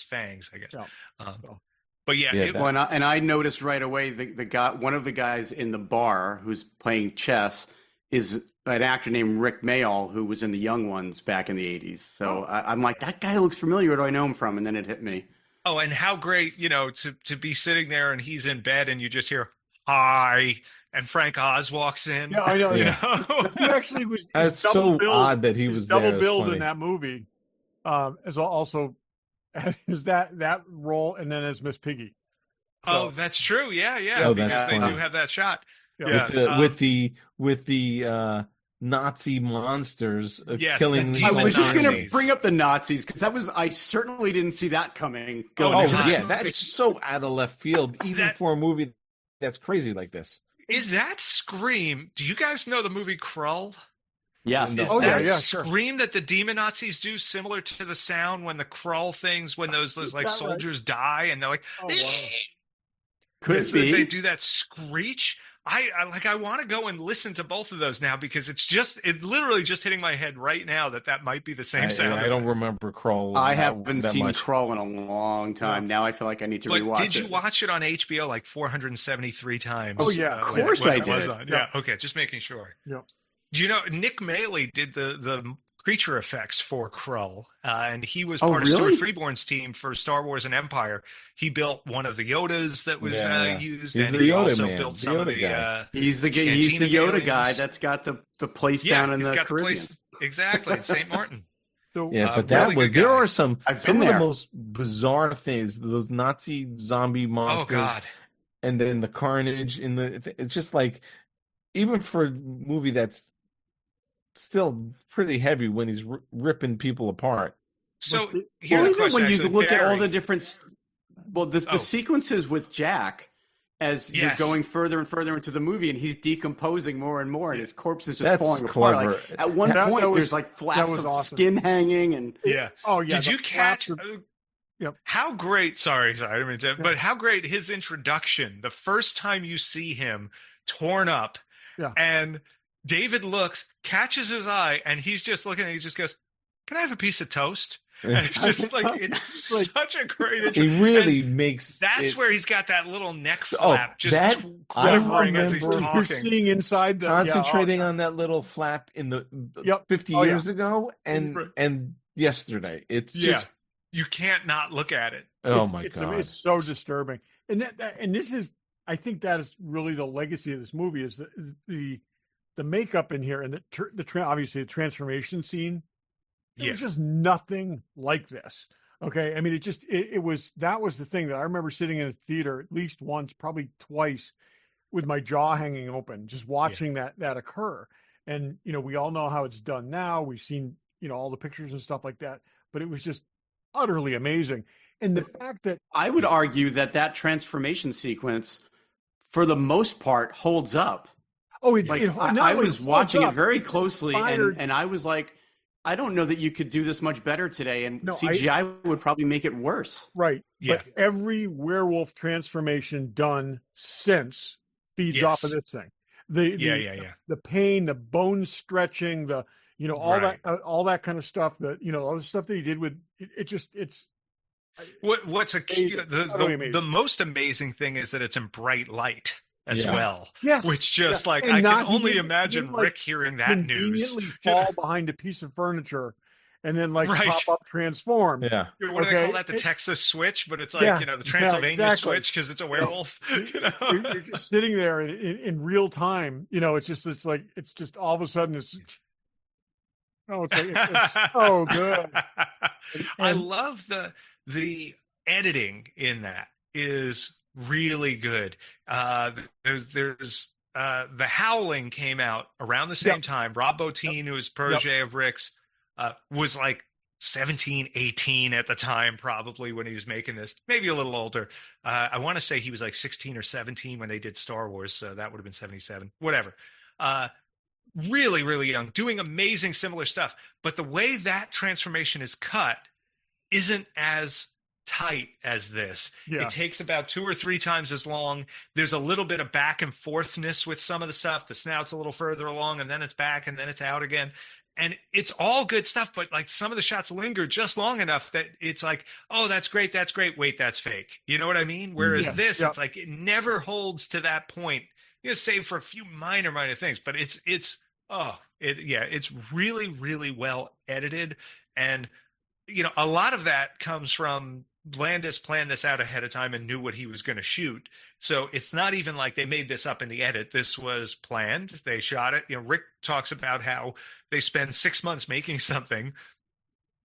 fangs, I guess. But yeah, and I noticed right away the guy, one of the guys in the bar who's playing chess, is an actor named Rick Mayall, who was in The Young Ones back in the 80s. So I'm like, that guy looks familiar. Where do I know him from? And then it hit me. Oh, and how great, to be sitting there and he's in bed and you just hear, hi, and Frank Oz walks in. Yeah, I know. You know? He actually was That's so odd that he was double there. billed in that movie. As also as that role, and then as Miss Piggy. So, that's true. Yeah. Oh, because they funny. do have that shot. Yeah. With the Nazi monsters killing. I was just going to bring up the Nazis because I certainly didn't see that coming. That's so out of left field, even for a movie that's crazy like this. Is that Scream? Do you guys know the movie Krull? Yes. Is that Scream that the demon Nazis do, similar to the sound when the Krull things, when those like soldiers die and they're like, could be. They do that screech. I want to go and listen to both of those now because it literally just hitting my head right now that might be the same sound. I don't remember Krull. I haven't seen Krull in a long time. Now I feel like I need to rewatch it. Did you watch it on HBO like 473 times? Oh yeah, of course I did. Yeah, okay, just making sure. Yeah. Do you know Nick Maley did the creature effects for Krull, and he was part of Stuart Freeborn's team for Star Wars and Empire. He built one of the Yodas that was used, and he also built some of the. He's the Yoda guy that's got the place down in the Caribbean. Exactly, in St. Martin. So, but that was there are some of the most bizarre things. Those Nazi zombie monsters. Oh God! And then the carnage in it's just like, even for a movie that's still pretty heavy when he's ripping people apart. So even when you look at all the different, the sequences with Jack, as you're going further and further into the movie, and he's decomposing more and more, and his corpse is just falling apart. Like, at one point, there's like flaps of skin hanging, and Did you catch? How great? Sorry, I didn't mean to. But how great his introduction? The first time you see him torn up, and David looks, catches his eye, and he's just looking and he just goes, "Can I have a piece of toast?" And it's just like, it's such a great intro. He really makes that's where he's got that little neck flap just quivering as he's talking. You're seeing inside the concentrating on that little flap in the 50 years ago and yesterday. It's just you can't not look at it. Oh my God. It's so disturbing. And and this is, I think that is really the legacy of this movie, is the makeup in here, and obviously the transformation scene. It was just nothing like this. Okay. I mean, that was the thing that I remember sitting in a theater at least once, probably twice, with my jaw hanging open, just watching that occur. And, we all know how it's done now. We've seen, all the pictures and stuff like that, but it was just utterly amazing. And the fact that I would argue that transformation sequence, for the most part, holds up. Oh, I was watching it very closely, and I was like, I don't know that you could do this much better today, and CGI would probably make it worse. Right. Yeah. But every werewolf transformation done since feeds off of this thing. The pain, the bone stretching, all that kind of stuff. All the stuff that he did with it's. What's the most amazing thing is that it's in bright light as well. Yes. Which just I can only imagine Rick hearing that news. Fall behind a piece of furniture and then pop up, transform. Yeah. What do they call that? The Texas switch, but it's like, the Transylvania switch because it's a werewolf. You're just sitting there in real time. It's just all of a sudden it's so good. I love the editing in that is really good. There's The Howling came out around the same time. Rob Bottin, who was protege of Rick's, was like 17, 18 at the time, probably, when he was making this, maybe a little older. I want to say he was like 16 or 17 when they did Star Wars. So that would have been 77, whatever. Really, really young, doing amazing similar stuff. But the way that transformation is cut isn't as tight as this. It takes about 2 or 3 times as long. There's a little bit of back and forthness with some of the stuff. The snout's a little further along, and then it's back, and then it's out again. and it's all good stuff, but like some of the shots linger just long enough that it's like, oh, that's great. Wait, that's fake. You know what I mean? Whereas this, it's like it never holds to that point. You know, save for a few minor things, but it's really, really well edited. And, you know, a lot of that comes from Landis planned this out ahead of time and knew what he was going to shoot. So it's not even like they made this up in the edit. This was planned. They shot it. You know, Rick talks about how they spend 6 months making something.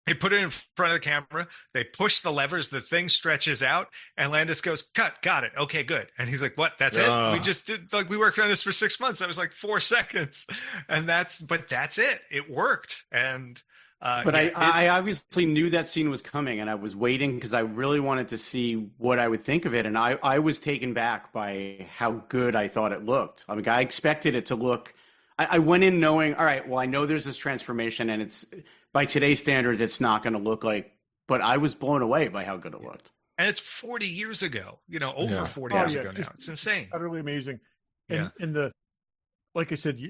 They put it in front of the camera. They push the levers. The thing stretches out, and Landis goes, "Cut, got it. Okay, good." And he's like, "What? That's it? We just did like we worked on this for 6 months. That was like 4 seconds, and that's it. It worked." And but I obviously knew that scene was coming, and I was waiting because I really wanted to see what I would think of it. And I was taken back by how good I thought it looked. I mean, I expected it to look. I went in knowing, all right, well, I know there's this transformation, and it's by today's standards, it's not going to look like. But I was blown away by how good it looked. And it's 40 years ago. You know, over 40 years ago now. It's insane. Utterly amazing. And like I said,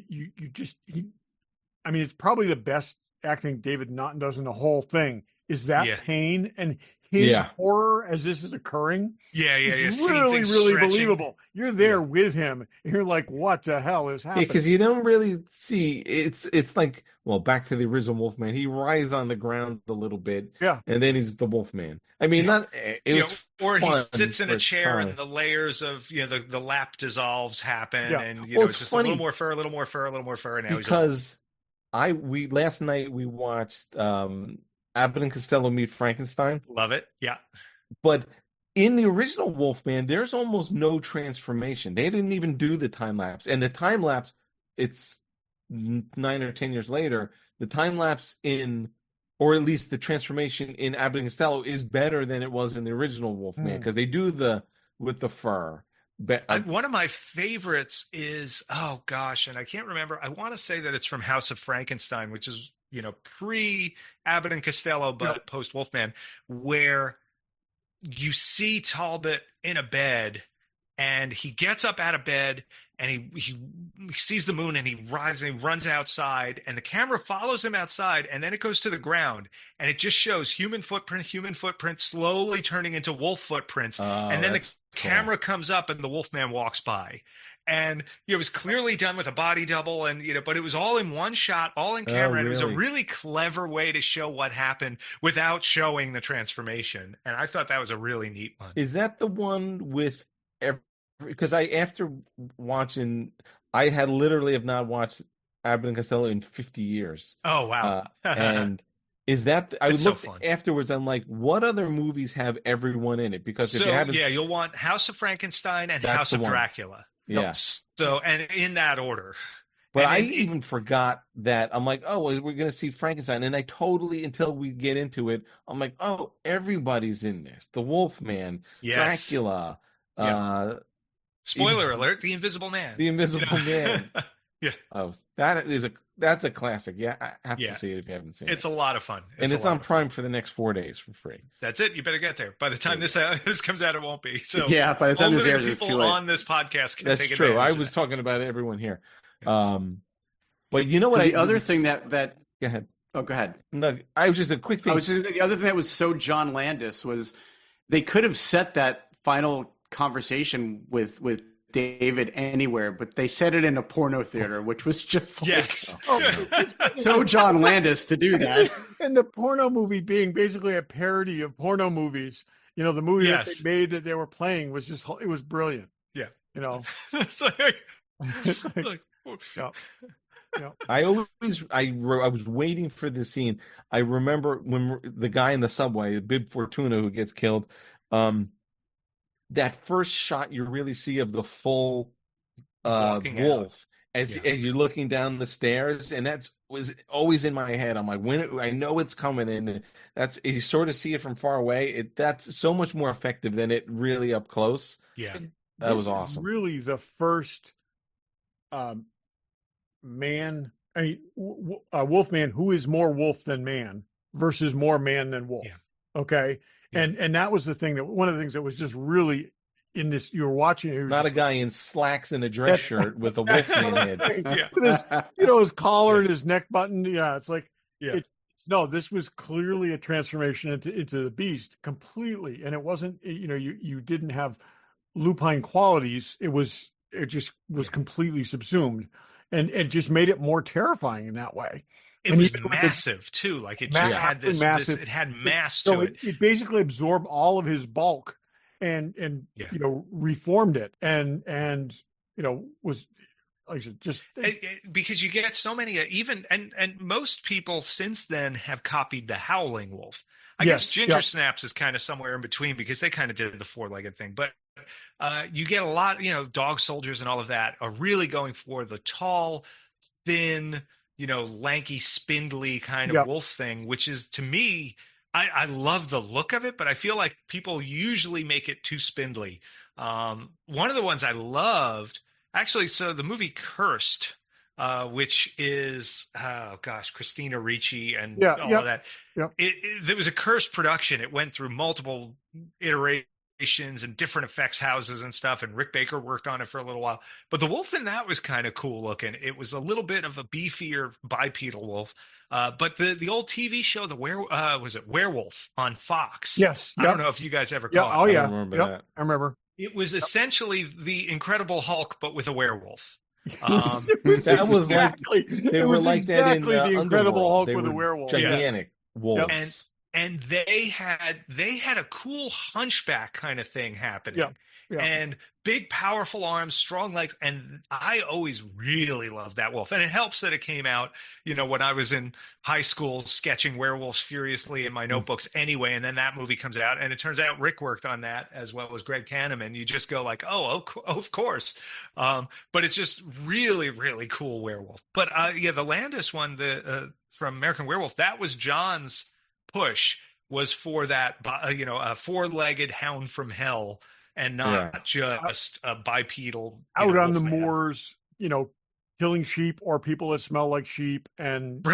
I mean, it's probably the best acting David Naughton does in the whole thing is that pain and his horror as this is occurring. It's really believable. You're there with him. You're like, what the hell is happening? Because you don't really see it's like, well, back to the original Wolfman. He writhes on the ground a little bit, and then he's the Wolfman. I mean, or he sits in a chair and the layers of the lap dissolves happen, and it's just funny. A little more fur, and now because last night we watched Abbott and Costello Meet Frankenstein. Love it. Yeah. But in the original Wolfman, there's almost no transformation. They didn't even do the time lapse. And the time lapse, it's 9 or 10 years later, the time lapse or at least the transformation in Abbott and Costello is better than it was in the original Wolfman because they do with the fur. One of my favorites is, oh gosh, and I can't remember. I want to say that it's from House of Frankenstein, which is, pre Abbott and Costello, but post Wolfman, where you see Talbot in a bed and he gets up out of bed and he sees the moon and he runs outside and the camera follows him outside and then it goes to the ground and it just shows human footprint slowly turning into wolf footprints. And then the camera comes up and the Wolfman walks by. And it was clearly done with a body double, and but it was all in one shot, all in camera. And it was a really clever way to show what happened without showing the transformation. And I thought that was a really neat one. Is that the one with because after watching, I had literally have not watched Abbott and Costello in 50 years. Oh wow! And is that I looked afterwards? I'm like, what other movies have everyone in it? Because if you haven't, you'll want House of Frankenstein and House of Dracula. Yeah. So, and in that order. But I even forgot that. I'm like, oh, we're going to see Frankenstein. And I totally, until we get into it, I'm like, oh, everybody's in this. The Wolfman, Dracula. Spoiler alert, the Invisible Man. The Invisible Man. Yeah. Oh, that's a classic. Yeah, I have to see it if you haven't seen it. It's a lot of fun. It's on Prime for the next 4 days for free. That's it. You better get there. By the time this comes out, it won't be. So by the time this airs, it's too late. On this podcast can take advantage. That's true. I was talking about everyone here. But you know what? So the other thing that go ahead. Oh, go ahead. No, I was just a quick thing. The other thing that was so John Landis was they could have set that final conversation with David anywhere, but they said it in a porno theater, which was just so John Landis to do that. And the porno movie being basically a parody of porno movies. The movie that they made that they were playing was it was brilliant. Yeah. It's I was waiting for the scene. I remember when the guy in the subway, Bib Fortuna, who gets killed, that first shot you really see of the full wolf as you're looking down the stairs, and was always in my head. I'm like, when I know it's coming, and you sort of see it from far away. That's so much more effective than it really up close. Yeah, that was awesome. Really, the first man. I mean, Wolfman, who is more wolf than man versus more man than wolf. Yeah. Okay. And that was the thing one of the things that was just really in this, you were watching it. Not a guy in slacks and a dress shirt with a wolfman head. Yeah. With his, his collar and his neck button. Yeah, it's like, Yeah. no, this was clearly a transformation into the beast completely. And it wasn't, you didn't have lupine qualities. It just was completely subsumed, and it just made it more terrifying in that way. It was massive too. Like it just had this, it had mass to it. It basically absorbed all of his bulk and reformed it and was, like I said, just because you get so many even and most people since then have copied the Howling Wolf. I guess Ginger Snaps is kind of somewhere in between because they kind of did the four-legged thing, but you get a lot, Dog Soldiers and all of that are really going for the tall, thin, lanky, spindly kind of wolf thing, which is, to me, I love the look of it, but I feel like people usually make it too spindly. One of the ones I loved, actually, so the movie Cursed, which is, Christina Ricci and all of that. Yep. There was a Cursed production. It went through multiple iterations and different effects houses and stuff, and Rick Baker worked on it for a little while, but the wolf in that was kind of cool looking. It was a little bit of a beefier bipedal wolf, but the old TV show, was it Werewolf on Fox? Yes. I don't know if you guys ever caught it. Oh yeah, I remember that. I remember. It was essentially the Incredible Hulk, but with a werewolf. That was exactly, like they were like that in the Incredible Hulk with a werewolf, gigantic wolves. And they had a cool hunchback kind of thing happening, and big, powerful arms, strong legs. And I always really loved that wolf. And it helps that it came out, when I was in high school sketching werewolves furiously in my notebooks anyway. And then that movie comes out, and it turns out Rick worked on that as well as Greg Canneman. You just go like, oh, of course. But it's just really, really cool werewolf. But the Landis one, from American Werewolf, that was John's push, was for that, a four-legged hound from hell, and not just a bipedal out on the moors, killing sheep or people that smell like sheep, and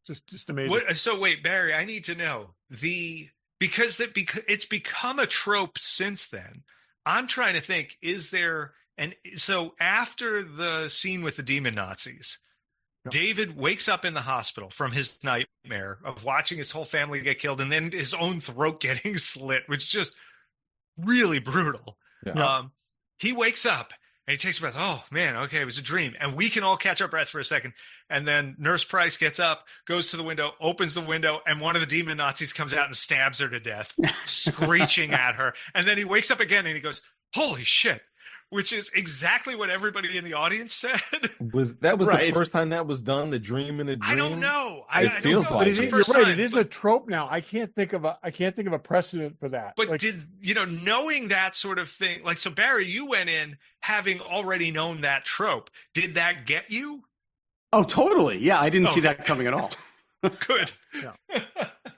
just amazing. So wait, Barry, I need to know because it's become a trope since then. I'm trying to think, is there, and so after the scene with the demon Nazis, David wakes up in the hospital from his nightmare of watching his whole family get killed and then his own throat getting slit, which is just really brutal. Yeah. He wakes up and he takes a breath. Oh, man, okay, it was a dream. And we can all catch our breath for a second. And then Nurse Price gets up, goes to the window, opens the window, and one of the demon Nazis comes out and stabs her to death, screeching at her. And then he wakes up again and he goes, holy shit. Which is exactly what everybody in the audience said. Was the first time that was done? The dream in a dream? I don't know. It feels like it. You're right. It is a trope now. I can't think of a precedent for that. But knowing that sort of thing, like, so Barry, you went in having already known that trope. Did that get you? Oh, totally. Yeah, I didn't see that coming at all. Good.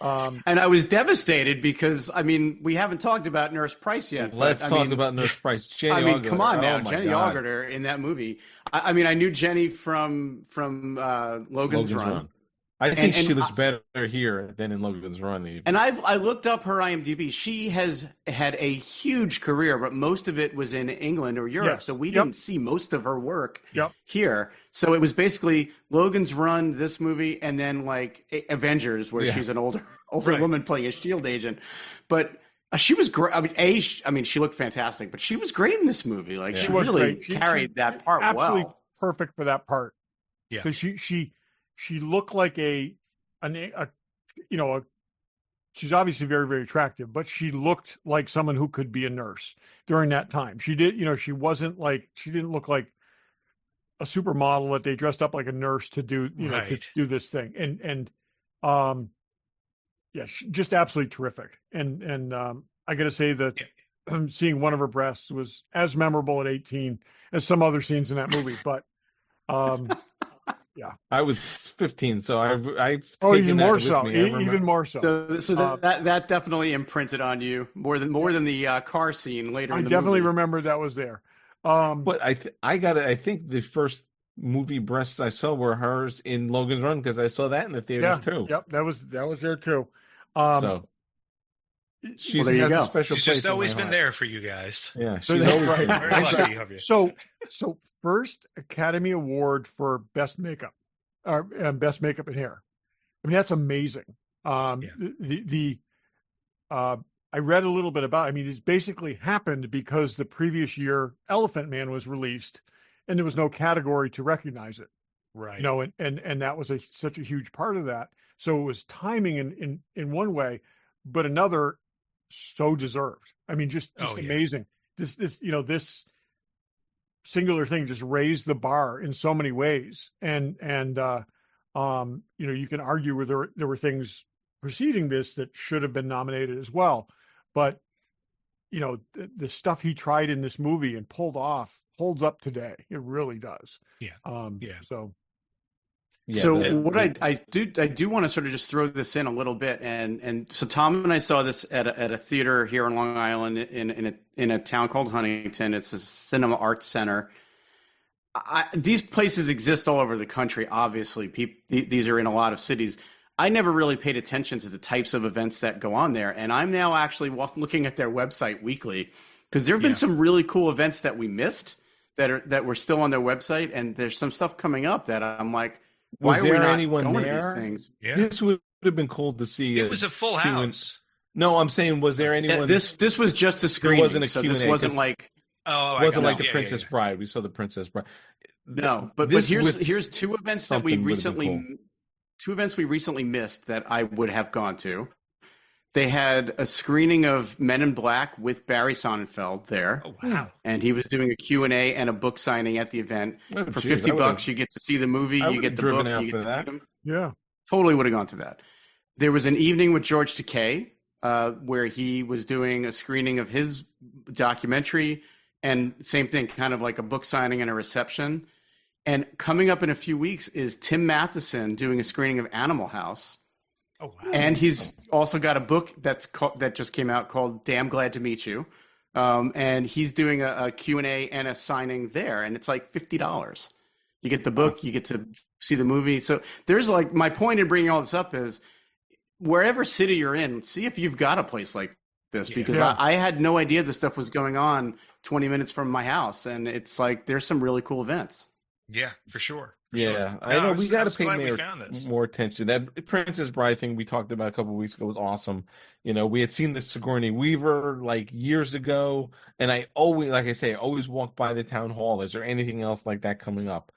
And I was devastated because, we haven't talked about Nurse Price yet. Let's talk about Nurse Price. Jenny Agutter. Come on now. Jenny Agutter in that movie. I knew Jenny from Logan's Run. I think she looks better here than in Logan's Run. Even. And I looked up her IMDb. She has had a huge career, but most of it was in England or Europe. So we didn't see most of her work here. So it was basically Logan's Run, this movie, and then like Avengers, where she's an older woman playing a S.H.I.E.L.D. agent. But she was great. She looked fantastic, but she was great in this movie. Like she really carried that part absolutely well. Perfect for that part. Yeah, because she looked like she's obviously very, very attractive, but she looked like someone who could be a nurse during that time. She did, she didn't look like a supermodel that they dressed up like a nurse to do, to do this thing. And just absolutely terrific. And I got to say that seeing one of her breasts was as memorable at 18 as some other scenes in that movie, but yeah, I was 15, so I've even more so, even more so. So that definitely imprinted on you more than the car scene later. I in the definitely movie. remember that was there. But I think the first movie breasts I saw were hers in Logan's Run because I saw that in the theaters too. Yep, that was there too. She's there you has go. a special She's place just in always my been heart. there for you guys. Yeah, So she's that's always right. been Very lucky of you. So first Academy Award for best makeup, or best makeup and hair. I mean, that's amazing. I read a little bit about. I mean, it's basically happened because the previous year Elephant Man was released, and there was no category to recognize it. Right. You know, and that was such a huge part of that. So it was timing in one way, but another so deserved. I mean, just amazing. This singular thing just raised the bar in so many ways. And you can argue where there were things preceding this that should have been nominated as well. But, the stuff he tried in this movie and pulled off holds up today. It really does. Yeah. So what I do want to sort of just throw this in a little bit, and so Tom and I saw this at a theater here on Long Island in a town called Huntington. It's a cinema arts center. These places exist all over the country. Obviously, these are in a lot of cities. I never really paid attention to the types of events that go on there, and I'm now actually looking at their website weekly because there have been some really cool events that we missed that were still on their website, and there's some stuff coming up that I'm like, why are we not anyone going there? to these things? Yeah. This would have been cool to see. It was a full house. No, I'm saying, was there anyone? This was just a screening. There wasn't a so Q&A, this wasn't like. Oh, it wasn't like the Princess Bride. We saw the Princess Bride. No, but here's two events that we recently. Two events we recently missed that I would have gone to. They had a screening of Men in Black with Barry Sonnenfeld there. Oh, wow. And he was doing a Q&A and a book signing at the event. Oh, for geez, $50, you get to see the movie, you get the book, you get to meet him. Yeah. Totally would have gone to that. There was an evening with George Takei where he was doing a screening of his documentary, and same thing, kind of like a book signing and a reception. And coming up in a few weeks is Tim Matheson doing a screening of Animal House. Oh, wow. And he's also got a book that just came out called Damn Glad to Meet You. And he's doing a Q&A and a signing there. And it's like $50. You get the book, you get to see the movie. So there's like, my point in bringing all this up is wherever city you're in, see if you've got a place like this. Because I had no idea this stuff was going on 20 minutes from my house. And it's like, there's some really cool events. Yeah, for sure. I know we got to pay more attention. That Princess Bride thing we talked about a couple of weeks ago was awesome. We had seen the Sigourney Weaver like years ago, and I always walk by the town hall. Is there anything else like that coming up?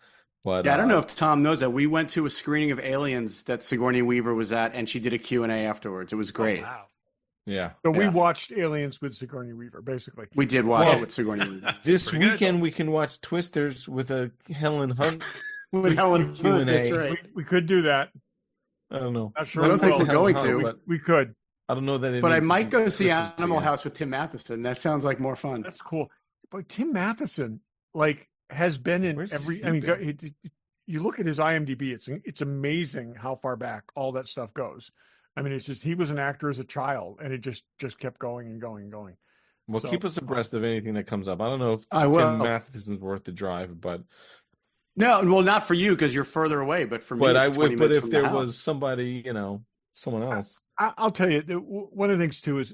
But I don't know if Tom knows that we went to a screening of Aliens that Sigourney Weaver was at, and she did a Q&A afterwards. It was great. Oh, wow. Yeah. So we watched Aliens with Sigourney Weaver, basically. We did watch it with Sigourney Weaver. This weekend we can watch Twisters with a Helen Hunt. With Helen Hunt, that's right. We could do that. I don't know. Not sure I don't think we're going to. We could. I don't know that. But I might go see Animal House with Tim Matheson. That sounds like more fun. That's cool. But Tim Matheson, has been in every. I mean, you look at his IMDb. It's amazing how far back all that stuff goes. I mean, it's just he was an actor as a child, and it just kept going and going and going. Well, keep us abreast of anything that comes up. I don't know if Tim Matheson's worth the drive, but no, well, not for you because you're further away. But for me, but I would. But if there was somebody, someone else, I'll tell you. One of the things too is,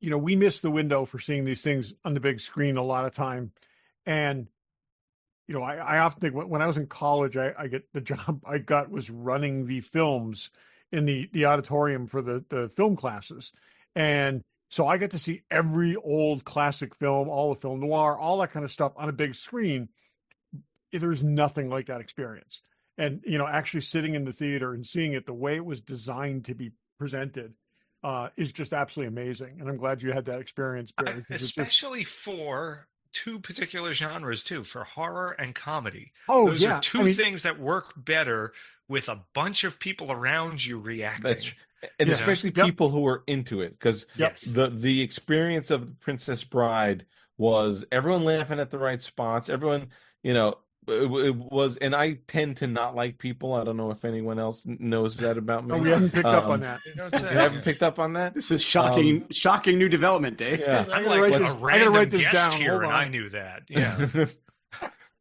we miss the window for seeing these things on the big screen a lot of time, and I often think when I was in college, I get the job I got was running the films in the auditorium for the film classes. And so I get to see every old classic film, all the film noir, all that kind of stuff on a big screen. There's nothing like that experience. And, actually sitting in the theater and seeing it the way it was designed to be presented is just absolutely amazing. And I'm glad you had that experience, Barry. Especially for two particular genres too, for horror and comedy. Oh, those are two things that work better with a bunch of people around you reacting. And especially people who are into it, because the experience of Princess Bride was everyone laughing at the right spots. Everyone, it was, and I tend to not like people. I don't know if anyone else knows that about me. Oh, we haven't picked up on that. You haven't picked up on that? This is shocking new development, Dave. Yeah. I'm like a random guest here, and I knew that. Yeah.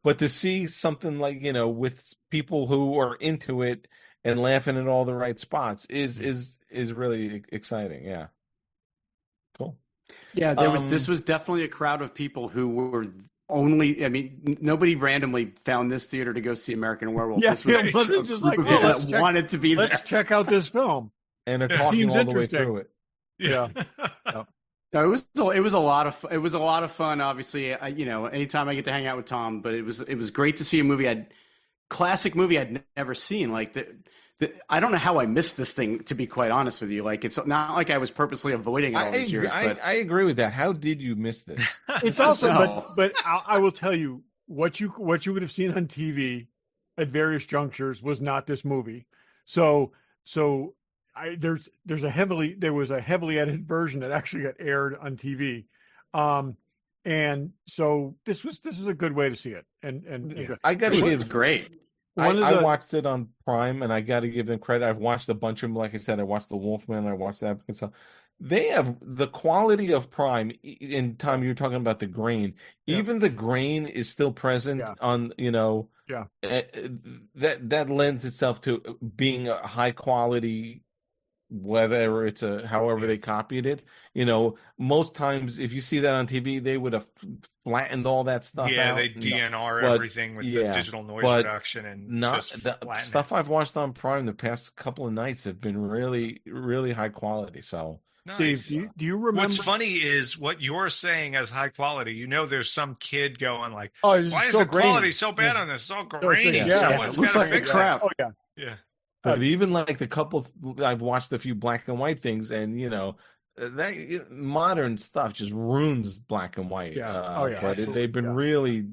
But to see something like, with people who are into it and laughing at all the right spots is really exciting. Yeah. Yeah, this was definitely a crowd of people who were only. I mean, nobody randomly found this theater to go see American Werewolf. Yeah, this was it wasn't just like, people let's that wanted to be there. Let's check out this film. And they're talking all the way through it. Yeah. No, it was a lot of fun. Obviously, anytime I get to hang out with Tom, but it was great to see a movie classic movie I'd never seen. Like I don't know how I missed this thing, to be quite honest with you. Like, it's not like I was purposely avoiding it all these years. But I agree with that. How did you miss this? It's also, but I will tell you what you would have seen on TV at various junctures was not this movie. So there was a heavily edited version that actually got aired on TV. And so this is a good way to see it. And I got to give it's great. I watched it on Prime, and I got to give them credit. I've watched a bunch of them. Like I said, I watched The Wolfman. I watched that. So they have the quality of Prime. In time, you're talking about the grain. Yeah. Even the grain is still present on. Yeah. That lends itself to being a high quality. Whether it's however they copied it, most times if you see that on TV, they would have flattened all that stuff out. Yeah, they DNR everything with the digital noise reduction and not the stuff I've watched on Prime the past couple of nights have been really, really high quality. So, nice. Dave, do you remember? What's funny is what you're saying as high quality. There's some kid going like, "Oh, why is the quality so bad on this? It's so grainy. Someone's got to fix crap." it." Oh yeah, yeah. But even like the couple, I've watched a few black and white things, and that modern stuff just ruins black and white. Yeah, but they've been really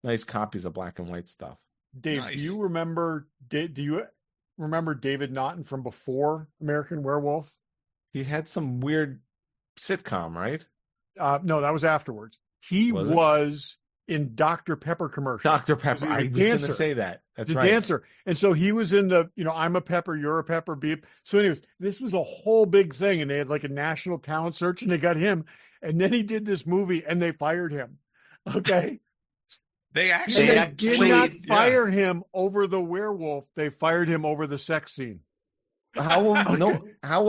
nice copies of black and white stuff. Dave, do you remember? Do you remember David Naughton from before American Werewolf? He had some weird sitcom, right? No, that was afterwards. He was in Dr. Pepper commercials. Dr. Pepper. I was going to say that. That's right. Dancer. And so he was in the, I'm a pepper, you're a pepper, beep. So anyways, this was a whole big thing. And they had like a national talent search and they got him. And then he did this movie and they fired him. Okay. They did not fire him over the werewolf. They fired him over the sex scene. How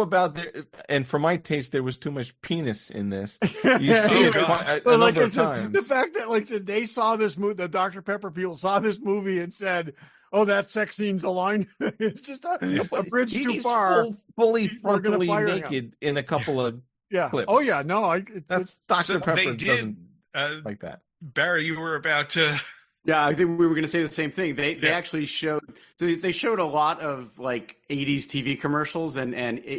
about there? And for my taste, there was too much penis in this. You see it a number of times. The fact that they saw this movie, the Dr. Pepper people saw this movie and said, "Oh, that sex scene's a line. It's just a bridge too far." Fully frontally naked in a couple of clips. Oh yeah, no, that's Dr. Pepper doesn't like that. Barry, you were about to. Yeah, I think we were going to say the same thing. They actually showed a lot of like 80s TV commercials and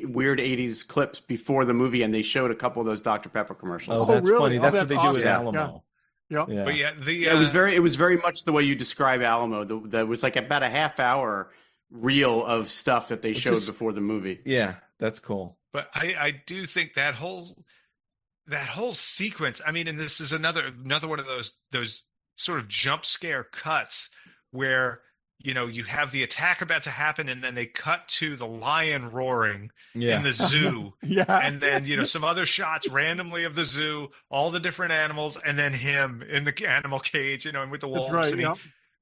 weird 80s clips before the movie, and they showed a couple of those Dr. Pepper commercials. Oh, that's funny. That's what they do with Alamo. Yeah. But it was very much the way you describe Alamo. That was like about a half hour reel of stuff that they showed before the movie. Yeah, that's cool. But I do think that whole sequence. I mean, and this is another one of those sort of jump scare cuts where you have the attack about to happen and then they cut to the lion roaring in the zoo and then some other shots randomly of the zoo, all the different animals, and then him in the animal cage and with the wolves. Right, and he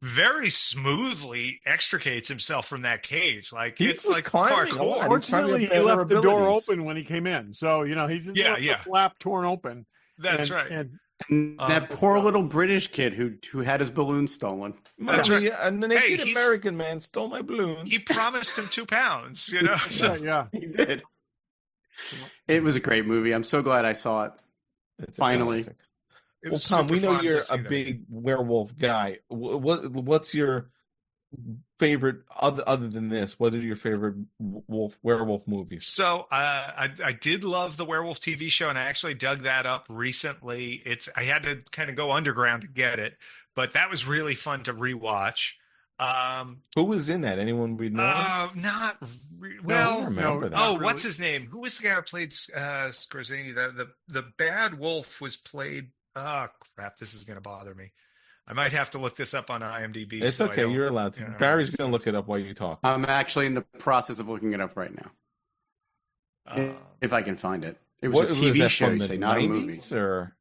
very smoothly extricates himself from that cage. Like he's like climbing. Fortunately, he left the door open when he came in, so he's the flap torn open. That's right. And that poor little British kid who had his balloon stolen. That's right. And the naked American man stole my balloons. He promised him 2 pounds, Yeah, he did. It was a great movie. I'm so glad I saw it. Finally. Well, Tom, we know you're a big werewolf guy. What's your favorite other than this? What are your favorite werewolf movies? So I did love the werewolf TV show, and I actually dug that up recently. I had to kind of go underground to get it, but that was really fun to rewatch. Who was in that? Anyone we know? What's his name? Who was the guy who played Scorsese? The bad wolf was played. Oh crap! This is going to bother me. I might have to look this up on IMDb. It's okay. You're allowed to. Barry's going to look it up while you talk. I'm actually in the process of looking it up right now. If I can find it. It was a TV show, you say, not a movie. Or...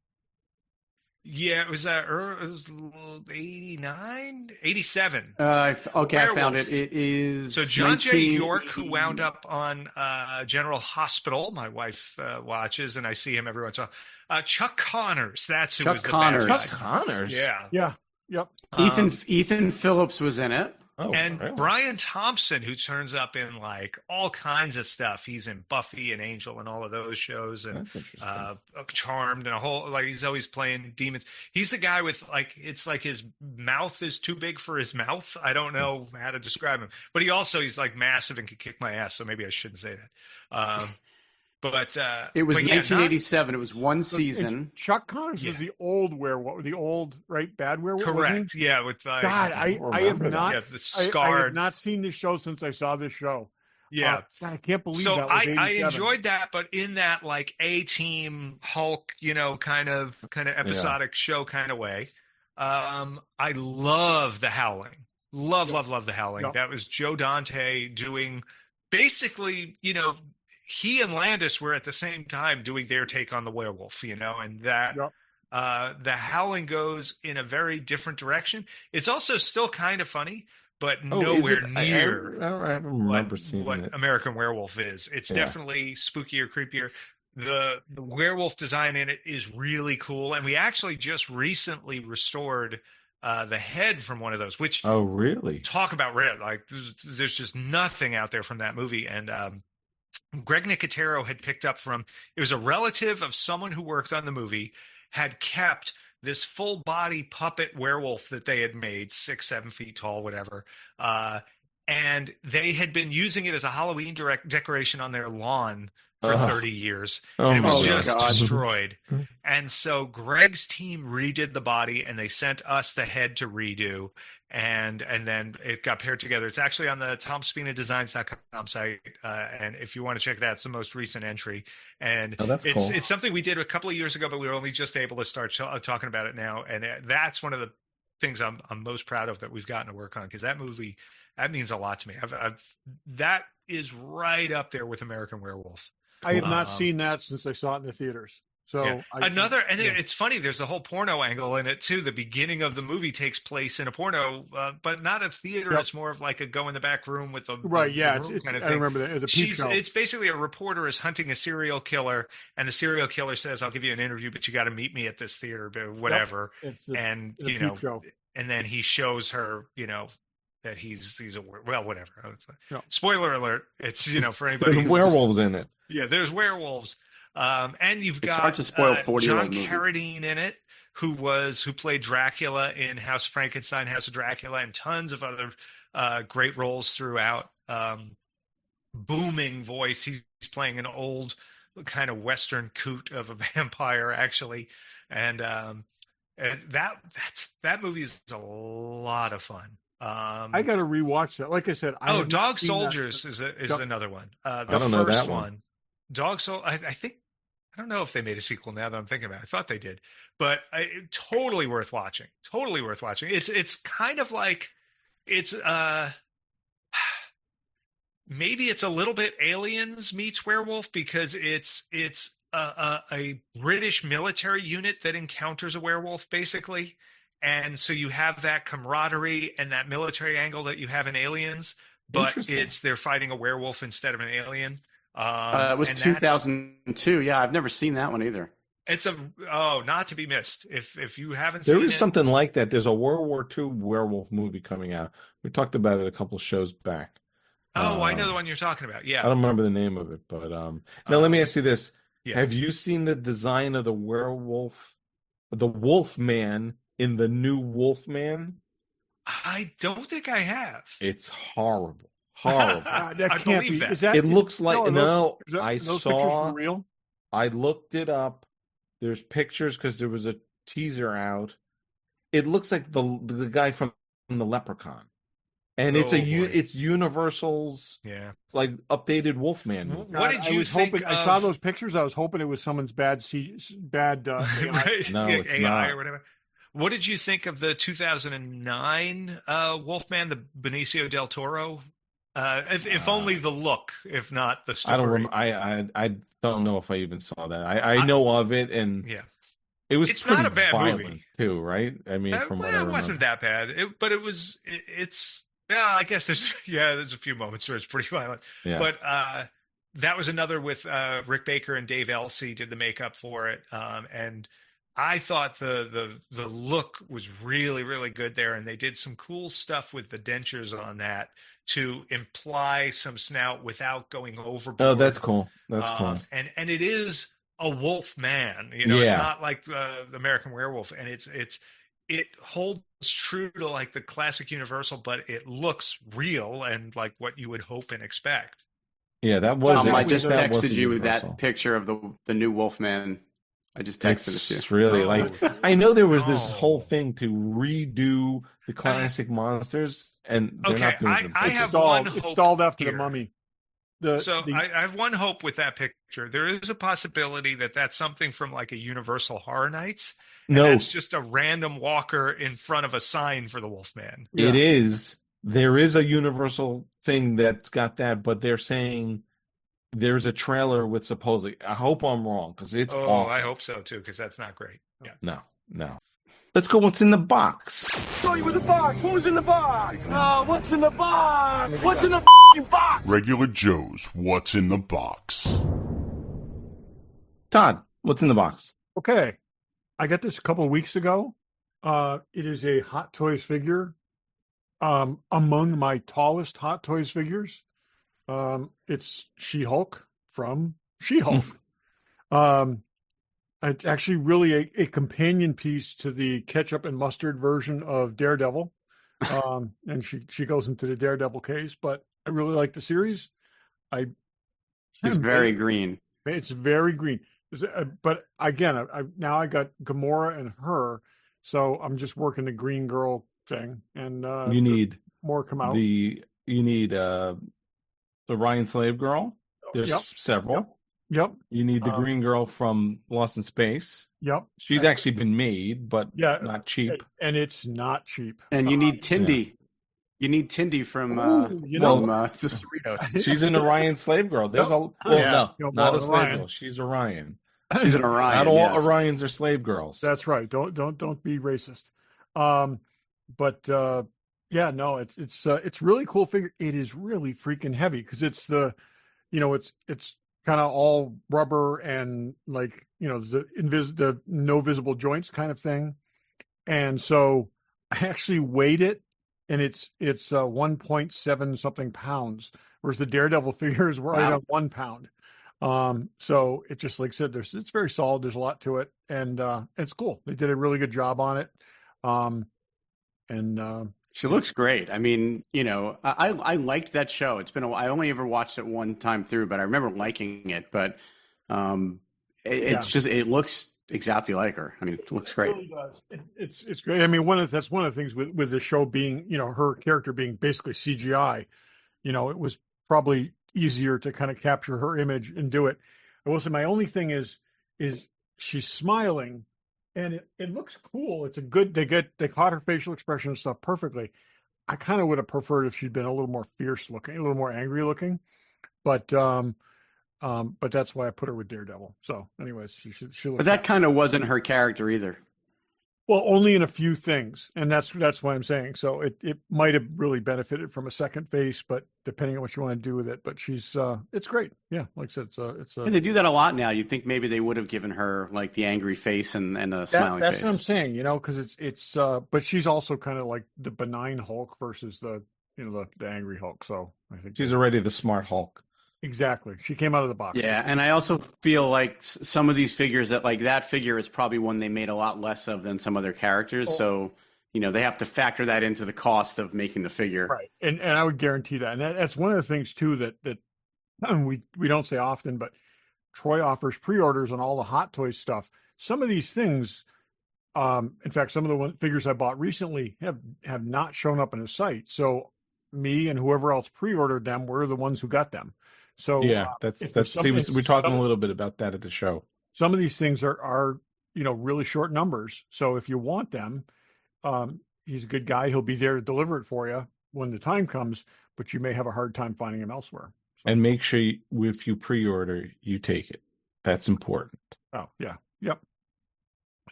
Yeah, it was 89, 87. Okay, I found Werewolf. it. It is So John J. York, who wound up on General Hospital, my wife watches, and I see him every once in a while. Chuck Connors, that's who Chuck was the Connors. bad guy. Chuck Connors. Yeah. Yeah. Yep. Ethan Phillips was in it. Oh, And really? Brian Thompson, who turns up in like all kinds of stuff. He's in Buffy and Angel and all of those shows, and That's interesting. Charmed, and a whole, like, he's always playing demons. He's the guy with, like, it's like his mouth is too big for his mouth. I don't know how to describe him, but he's like massive and can kick my ass. So maybe I shouldn't say that. But It was but yeah, 1987. It was one season. And Chuck Connors was the old werewolf, the old bad werewolf. correct. Yeah, with God, I have remember that. not. Yeah, the I have scarred. not seen this show since I saw this show. Yeah. God, I can't believe So that was 87. I enjoyed that, but in that like A-Team Hulk, kind of episodic show kind of way. I love The Howling. Love The Howling. Yep. That was Joe Dante doing basically, he and Landis were at the same time doing their take on the werewolf, and that Yep. The Howling goes in a very different direction. It's also still kind of funny, but nowhere near I don't remember seeing what it. American Werewolf is. It's definitely spookier, creepier. The werewolf design in it is really cool, and we actually just recently restored the head from one of those. Which Oh, really? talk about rare! Like there's just nothing out there from that movie, and Greg Nicotero had picked up from, it was a relative of someone who worked on the movie, had kept this full body puppet werewolf that they had made 6-7 feet tall, whatever. And they had been using it as a Halloween decoration on their lawn for 30 years. Oh, and it was my just God. destroyed. And so Greg's team redid the body, and they sent us the head to redo. And then it got paired together. It's actually on the TomSpinaDesigns.com site. And if you want to check it out, it's the most recent entry. And that's cool. It's something we did a couple of years ago, but we were only just able to start talking about it now. And that's one of the things I'm most proud of that we've gotten to work on, because that movie, that means a lot to me. That is right up there with American Werewolf. I have not seen that since I saw it in the theaters. So yeah. It's funny. There's a whole porno angle in it too. The beginning of the movie takes place in a porno, but not a theater. Yep. It's more of like a go in the back room with a right. Yeah, the room kind of I thing. remember that. It's a peep show. It's basically a reporter is hunting a serial killer, and the serial killer says, "I'll give you an interview, but you got to meet me at this theater, but whatever." Yep. And it's a peep show. and then he shows her, that he's a whatever. Yep. Spoiler alert! It's for anybody. There's werewolves in it. Yeah, there's werewolves. And you've got hard to spoil 40-year-old John movies. Carradine in it, who played Dracula in House of Frankenstein, House of Dracula, and tons of other great roles throughout. Booming voice. He's playing an old kind of Western coot of a vampire, actually, and that movie is a lot of fun. I got to rewatch that. Like I said, Dog Soldiers is another one. I don't know that one. Dog Soul. I think, I don't know if they made a sequel now that I'm thinking about it. I thought they did, but totally worth watching. Totally worth watching. It's kind of like, it's maybe it's a little bit Aliens meets Werewolf, because it's a British military unit that encounters a werewolf, basically. And so you have that camaraderie and that military angle that you have in Aliens, but they're fighting a werewolf instead of an alien. It was 2002. Yeah, I've never seen that one either. It's not to be missed. If you haven't There seen is something like that. There's a World War II werewolf movie coming out. We talked about it a couple shows back. I know the one you're talking about. Yeah. I don't remember the name of it, but now let me ask you this. Yeah. Have you seen the design of the werewolf, the Wolfman in the new Wolfman? I don't think I have. It's horrible. Horrible. That I can't believe be. that. Is that, It looks like I those saw. pictures were real. I looked it up. There's pictures because there was a teaser out. It looks like the guy from the Leprechaun, and it's it's Universal's like updated Wolfman movie. What did you think? I saw those pictures. I was hoping it was someone's bad AI. Right. No, it's AI not. or whatever. What did you think of the 2009 Wolfman, the Benicio del Toro? If only the look, if not the story. I don't know if I even saw that. I know of it, and It was It's pretty not a bad violent movie. too, right? I mean, from what I remember. It wasn't that bad. But it was. It's. Yeah, I guess there's a few moments where it's pretty violent. Yeah. But that was another with Rick Baker and Dave Elsey did the makeup for it, and I thought the look was really, really good there, and they did some cool stuff with the dentures on that to imply some snout without going overboard. Oh, that's cool. That's cool. And it is a wolf man, you know. It's not like the American Werewolf, and it holds true to like the classic Universal, but it looks real and like what you would hope and expect. Yeah, that was. Tom, I just texted you with that picture of the new Wolfman. I just texted it to you. It's really like I know there was this whole thing to redo the classic monsters, and they're not doing it. I have stalled. one hope. It's stalled after here. the Mummy. I have one hope with that picture. There is a possibility that that's something from like a Universal Horror Nights. And that's just a random walker in front of a sign for the Wolfman. It is. There is a Universal thing that's got that, but they're saying there's a trailer with supposedly. I hope I'm wrong because it's. Oh, awful. I hope so too, because that's not great. Yeah. No. Let's go. What's in the box? Show you with the box. Who's in the box? What's in the box? What's in the box? Regular Joe's What's in the Box. Todd, what's in the box? Okay. I got this a couple of weeks ago. It is a Hot Toys figure. Among my tallest Hot Toys figures. It's She-Hulk from She-Hulk. It's actually really a companion piece to the ketchup and mustard version of Daredevil. And she goes into the Daredevil case, but I really like the series. It's very green. It's very green. But again, I got Gamora and her, so I'm just working the Green Girl thing. And you need more come out. You need the Ryan Slave Girl. There's several. Yep. You need the Green Girl from Lost in Space. Yep. She's actually been made, but not cheap. And it's not cheap. And you need Tindy. Yeah. You need Tindy from the Cerritos. She's an Orion slave girl. There's not a slave girl. She's Orion. She's an Orion. Not all Orions are slave girls. That's right. Don't be racist. It's really cool figure. It is really freaking heavy because it's it's kind of all rubber and like the no visible joints kind of thing. And so I actually weighed it. And it's 1.7 something pounds, whereas the Daredevil figures were right on 1 pound. So it just, like I said, it's very solid. There's a lot to it, and it's cool. They did a really good job on it. She looks great. I mean, I liked that show. I only ever watched it one time through, but I remember liking it. But it looks exactly like her. I mean, it looks great. It really does. It's great. I mean, that's one of the things with the show being, her character being basically CGI. It was probably easier to kind of capture her image and do it. I will say my only thing is she's smiling, and it looks cool. It's a good. They caught her facial expression and stuff perfectly. I kind of would have preferred if she'd been a little more fierce looking, a little more angry looking, but that's why I put her with Daredevil. So, anyways, she. But that kind of wasn't her character either. Well, only in a few things, and that's why I'm saying. So it might have really benefited from a second face, but depending on what you want to do with it. But she's it's great. Yeah, like I said, it's. And they do that a lot now. You'd think maybe they would have given her like the angry face and the smiling face. That's what I'm saying. Because it's but she's also kind of like the benign Hulk versus the the angry Hulk. So I think she's already the smart Hulk. Exactly. She came out of the box. Yeah, and I also feel like some of these figures that figure is probably one they made a lot less of than some other characters. So, they have to factor that into the cost of making the figure. Right. And I would guarantee that. And that's one of the things too that we don't say often, but Troy offers pre-orders on all the Hot Toys stuff. Some of these things, in fact, some of the figures I bought recently have not shown up in the site. So me and whoever else pre-ordered them were the ones who got them. So yeah, we're talking a little bit about that at the show. Some of these things are really short numbers. So if you want them, he's a good guy. He'll be there to deliver it for you when the time comes, but you may have a hard time finding him elsewhere. So. And make sure if you pre-order, you take it. That's important. Oh yeah. Yep.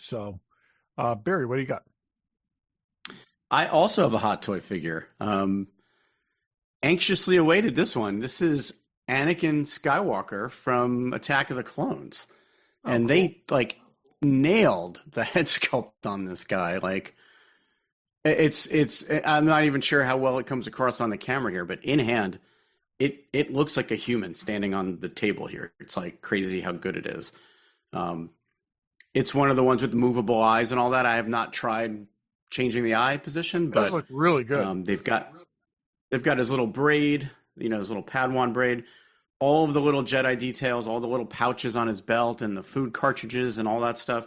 So, Barry, what do you got? I also have a Hot Toy figure. Anxiously awaited this one. This is Anakin Skywalker from Attack of the Clones. And they like nailed the head sculpt on this guy. Like it's I'm not even sure how well it comes across on the camera here, but in hand, it looks like a human standing on the table here. It's like crazy how good it is. It's one of the ones with the movable eyes and all that. I have not tried changing the eye position, but it does look really good. They've got his little braid, his little Padawan braid, all of the little Jedi details, all the little pouches on his belt and the food cartridges and all that stuff.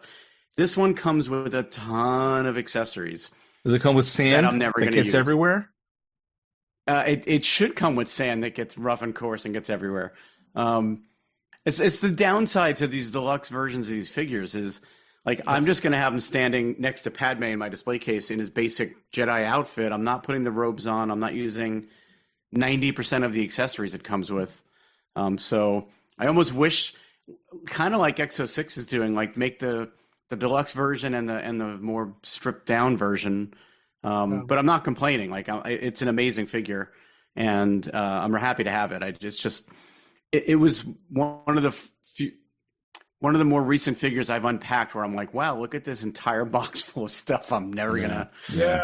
This one comes with a ton of accessories. Does it come with sand that I'm never going to use everywhere? It should come with sand that gets rough and coarse and gets everywhere. It's the downside to these deluxe versions of these figures is like I'm just going to have him standing next to Padme in my display case in his basic Jedi outfit. I'm not putting the robes on. I'm not using 90% of the accessories it comes with. So I almost wish, kind of like Exo 6 is doing, like make the deluxe version and the more stripped down version. But I'm not complaining. Like it's an amazing figure, and I'm happy to have it. It was one of the more recent figures I've unpacked where I'm like, wow, look at this entire box full of stuff I'm never gonna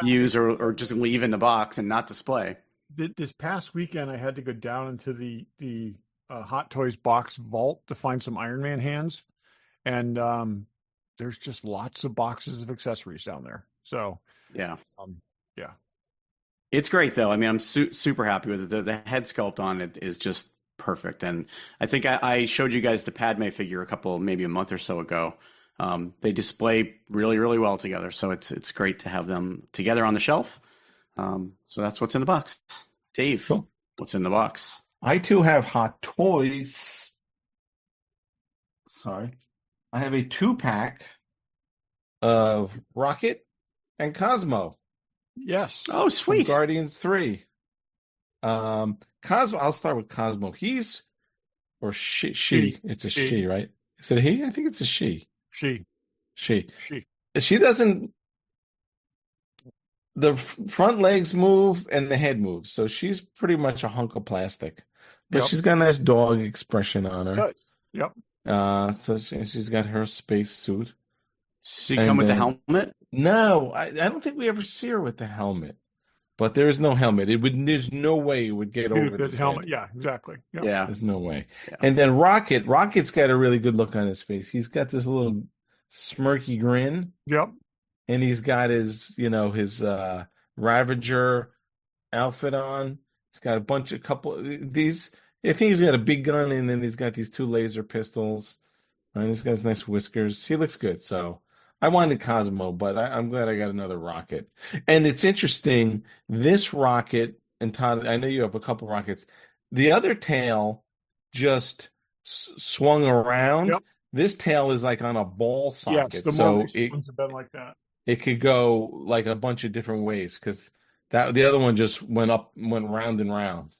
use or just leave in the box and not display. This past weekend, I had to go down into the Hot Toys box vault to find some Iron Man hands, and there's just lots of boxes of accessories down there. So yeah. It's great though. I mean, I'm super happy with it. The head sculpt on it is just perfect. And I think I showed you guys the Padme figure maybe a month or so ago. They display really, really well together. So it's great to have them together on the shelf. So that's what's in the box. Dave, cool. What's in the box? I too have Hot Toys. Sorry. I have a 2-pack of Rocket and Cosmo. Yes. Oh, sweet. From Guardians 3. Cosmo, I'll start with Cosmo. She. It's a she, right? Is it a he? I think it's a she. She. She doesn't. The front legs move and the head moves, so she's pretty much a hunk of plastic. But she's got a nice dog expression on her. Yep. So she's got her space suit. Does she come with the helmet? No, I don't think we ever see her with the helmet. But there is no helmet. There's no way it would get over the helmet. Head. Yeah, exactly. Yep. Yeah, there's no way. Yeah. And then Rocket's got a really good look on his face. He's got this little smirky grin. Yep. And he's got his Ravager outfit on. He's got these. I think he's got a big gun, and then he's got these 2 laser pistols. And he's got his nice whiskers. He looks good. So I wanted Cosmo, but I'm glad I got another Rocket. And it's interesting, this Rocket, and Todd, I know you have a couple Rockets. The other tail just swung around. Yep. This tail is like on a ball socket. Yes, the ones have been like that. It could go like a bunch of different ways because the other one just went round and round.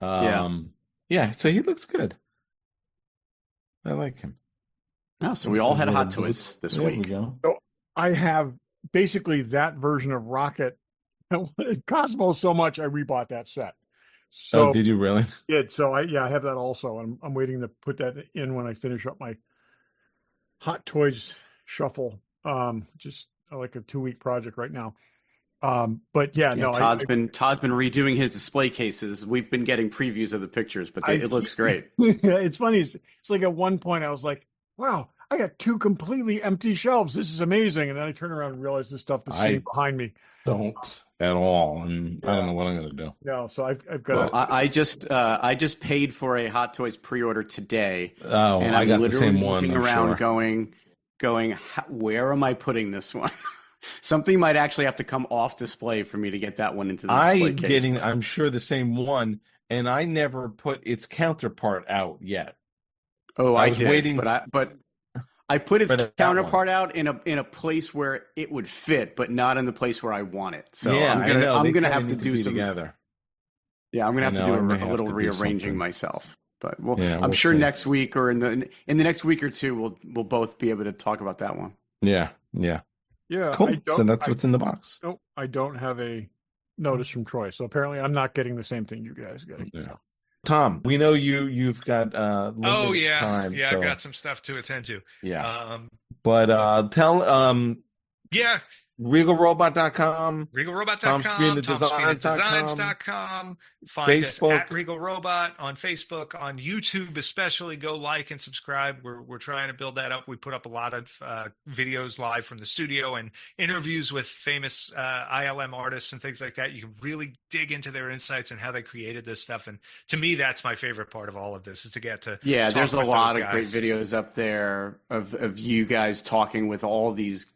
So he looks good. I like him. Oh, so we all had Hot Toys this week. We go. So I have basically that version of Rocket. Cosmo so much I rebought that set. So did you really? Did so I have that also, and I'm waiting to put that in when I finish up my Hot Toys shuffle. Just like a 2-week project right now. But Todd's been redoing his display cases. We've been getting previews of the pictures, but it looks great. It's funny. It's like at one point I was like, wow, I got 2 completely empty shelves. This is amazing. And then I turn around and realize the stuff that's sitting behind me. Don't at all. And I don't know what I'm going to do. No, so I've got. Well, I just paid for a Hot Toys pre-order today. Oh, and I got the same one. Looking around, going, where am I putting this one? Something might actually have to come off display for me to get that one into the display case. I'm sure the same one, and I never put its counterpart out yet. Oh, I was did, waiting, but I put its counterpart out in a place where it would fit, but not in the place where I want it. So I'm gonna have to do some together. Yeah, I'm gonna have to do a little rearranging myself. But I'm sure next week or in the next week or two we'll both be able to talk about that one. Yeah. Cool. So that's what's in the box. Nope, I don't have a notice from Troy. So apparently I'm not getting the same thing you guys are getting. Yeah. So. Tom, we know you've got time. Yeah, so, I've got some stuff to attend to. Yeah. But tell RegalRobot.com, RegalRobot.com, TomSpinaDesigns.com. Find us at Regal Robot on Facebook, on YouTube especially. Go like and subscribe. We're trying to build that up. We put up a lot of videos live from the studio and interviews with famous ILM artists and things like that. You can really dig into their insights and how they created this stuff. And to me, that's my favorite part of all of this, is to get to there's a lot of great guys. videos up there of you guys talking with all these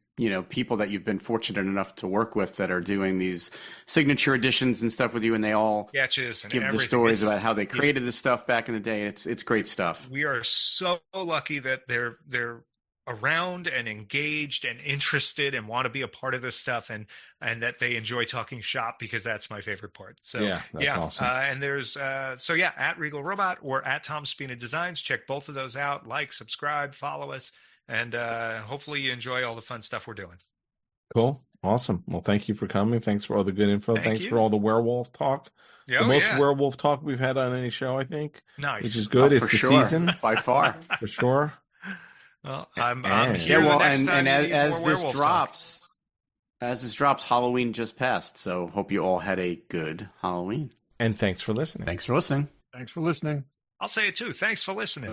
people that you've been fortunate enough to work with that are doing these signature editions and stuff with you, and they all sketches and give the stories about how they created this stuff back in the day. It's great stuff. We are so lucky that they're around and engaged and interested and want to be a part of this stuff, and that they enjoy talking shop, because that's my favorite part. So that's awesome. And there's at Regal Robot or at Tom Spina Designs. Check both of those out. Like, subscribe, follow us. And hopefully you enjoy all the fun stuff we're doing. Cool. Awesome. Well, thank you for coming. Thanks for all the good info. Thanks for all the werewolf talk. The most werewolf talk we've had on any show, I think. Nice. Which is good. It's the season. By far. For sure. Well, I'm here the next time. And as this drops, Halloween just passed. So hope you all had a good Halloween. And thanks for listening. Thanks for listening. Thanks for listening. I'll say it too. Thanks for listening.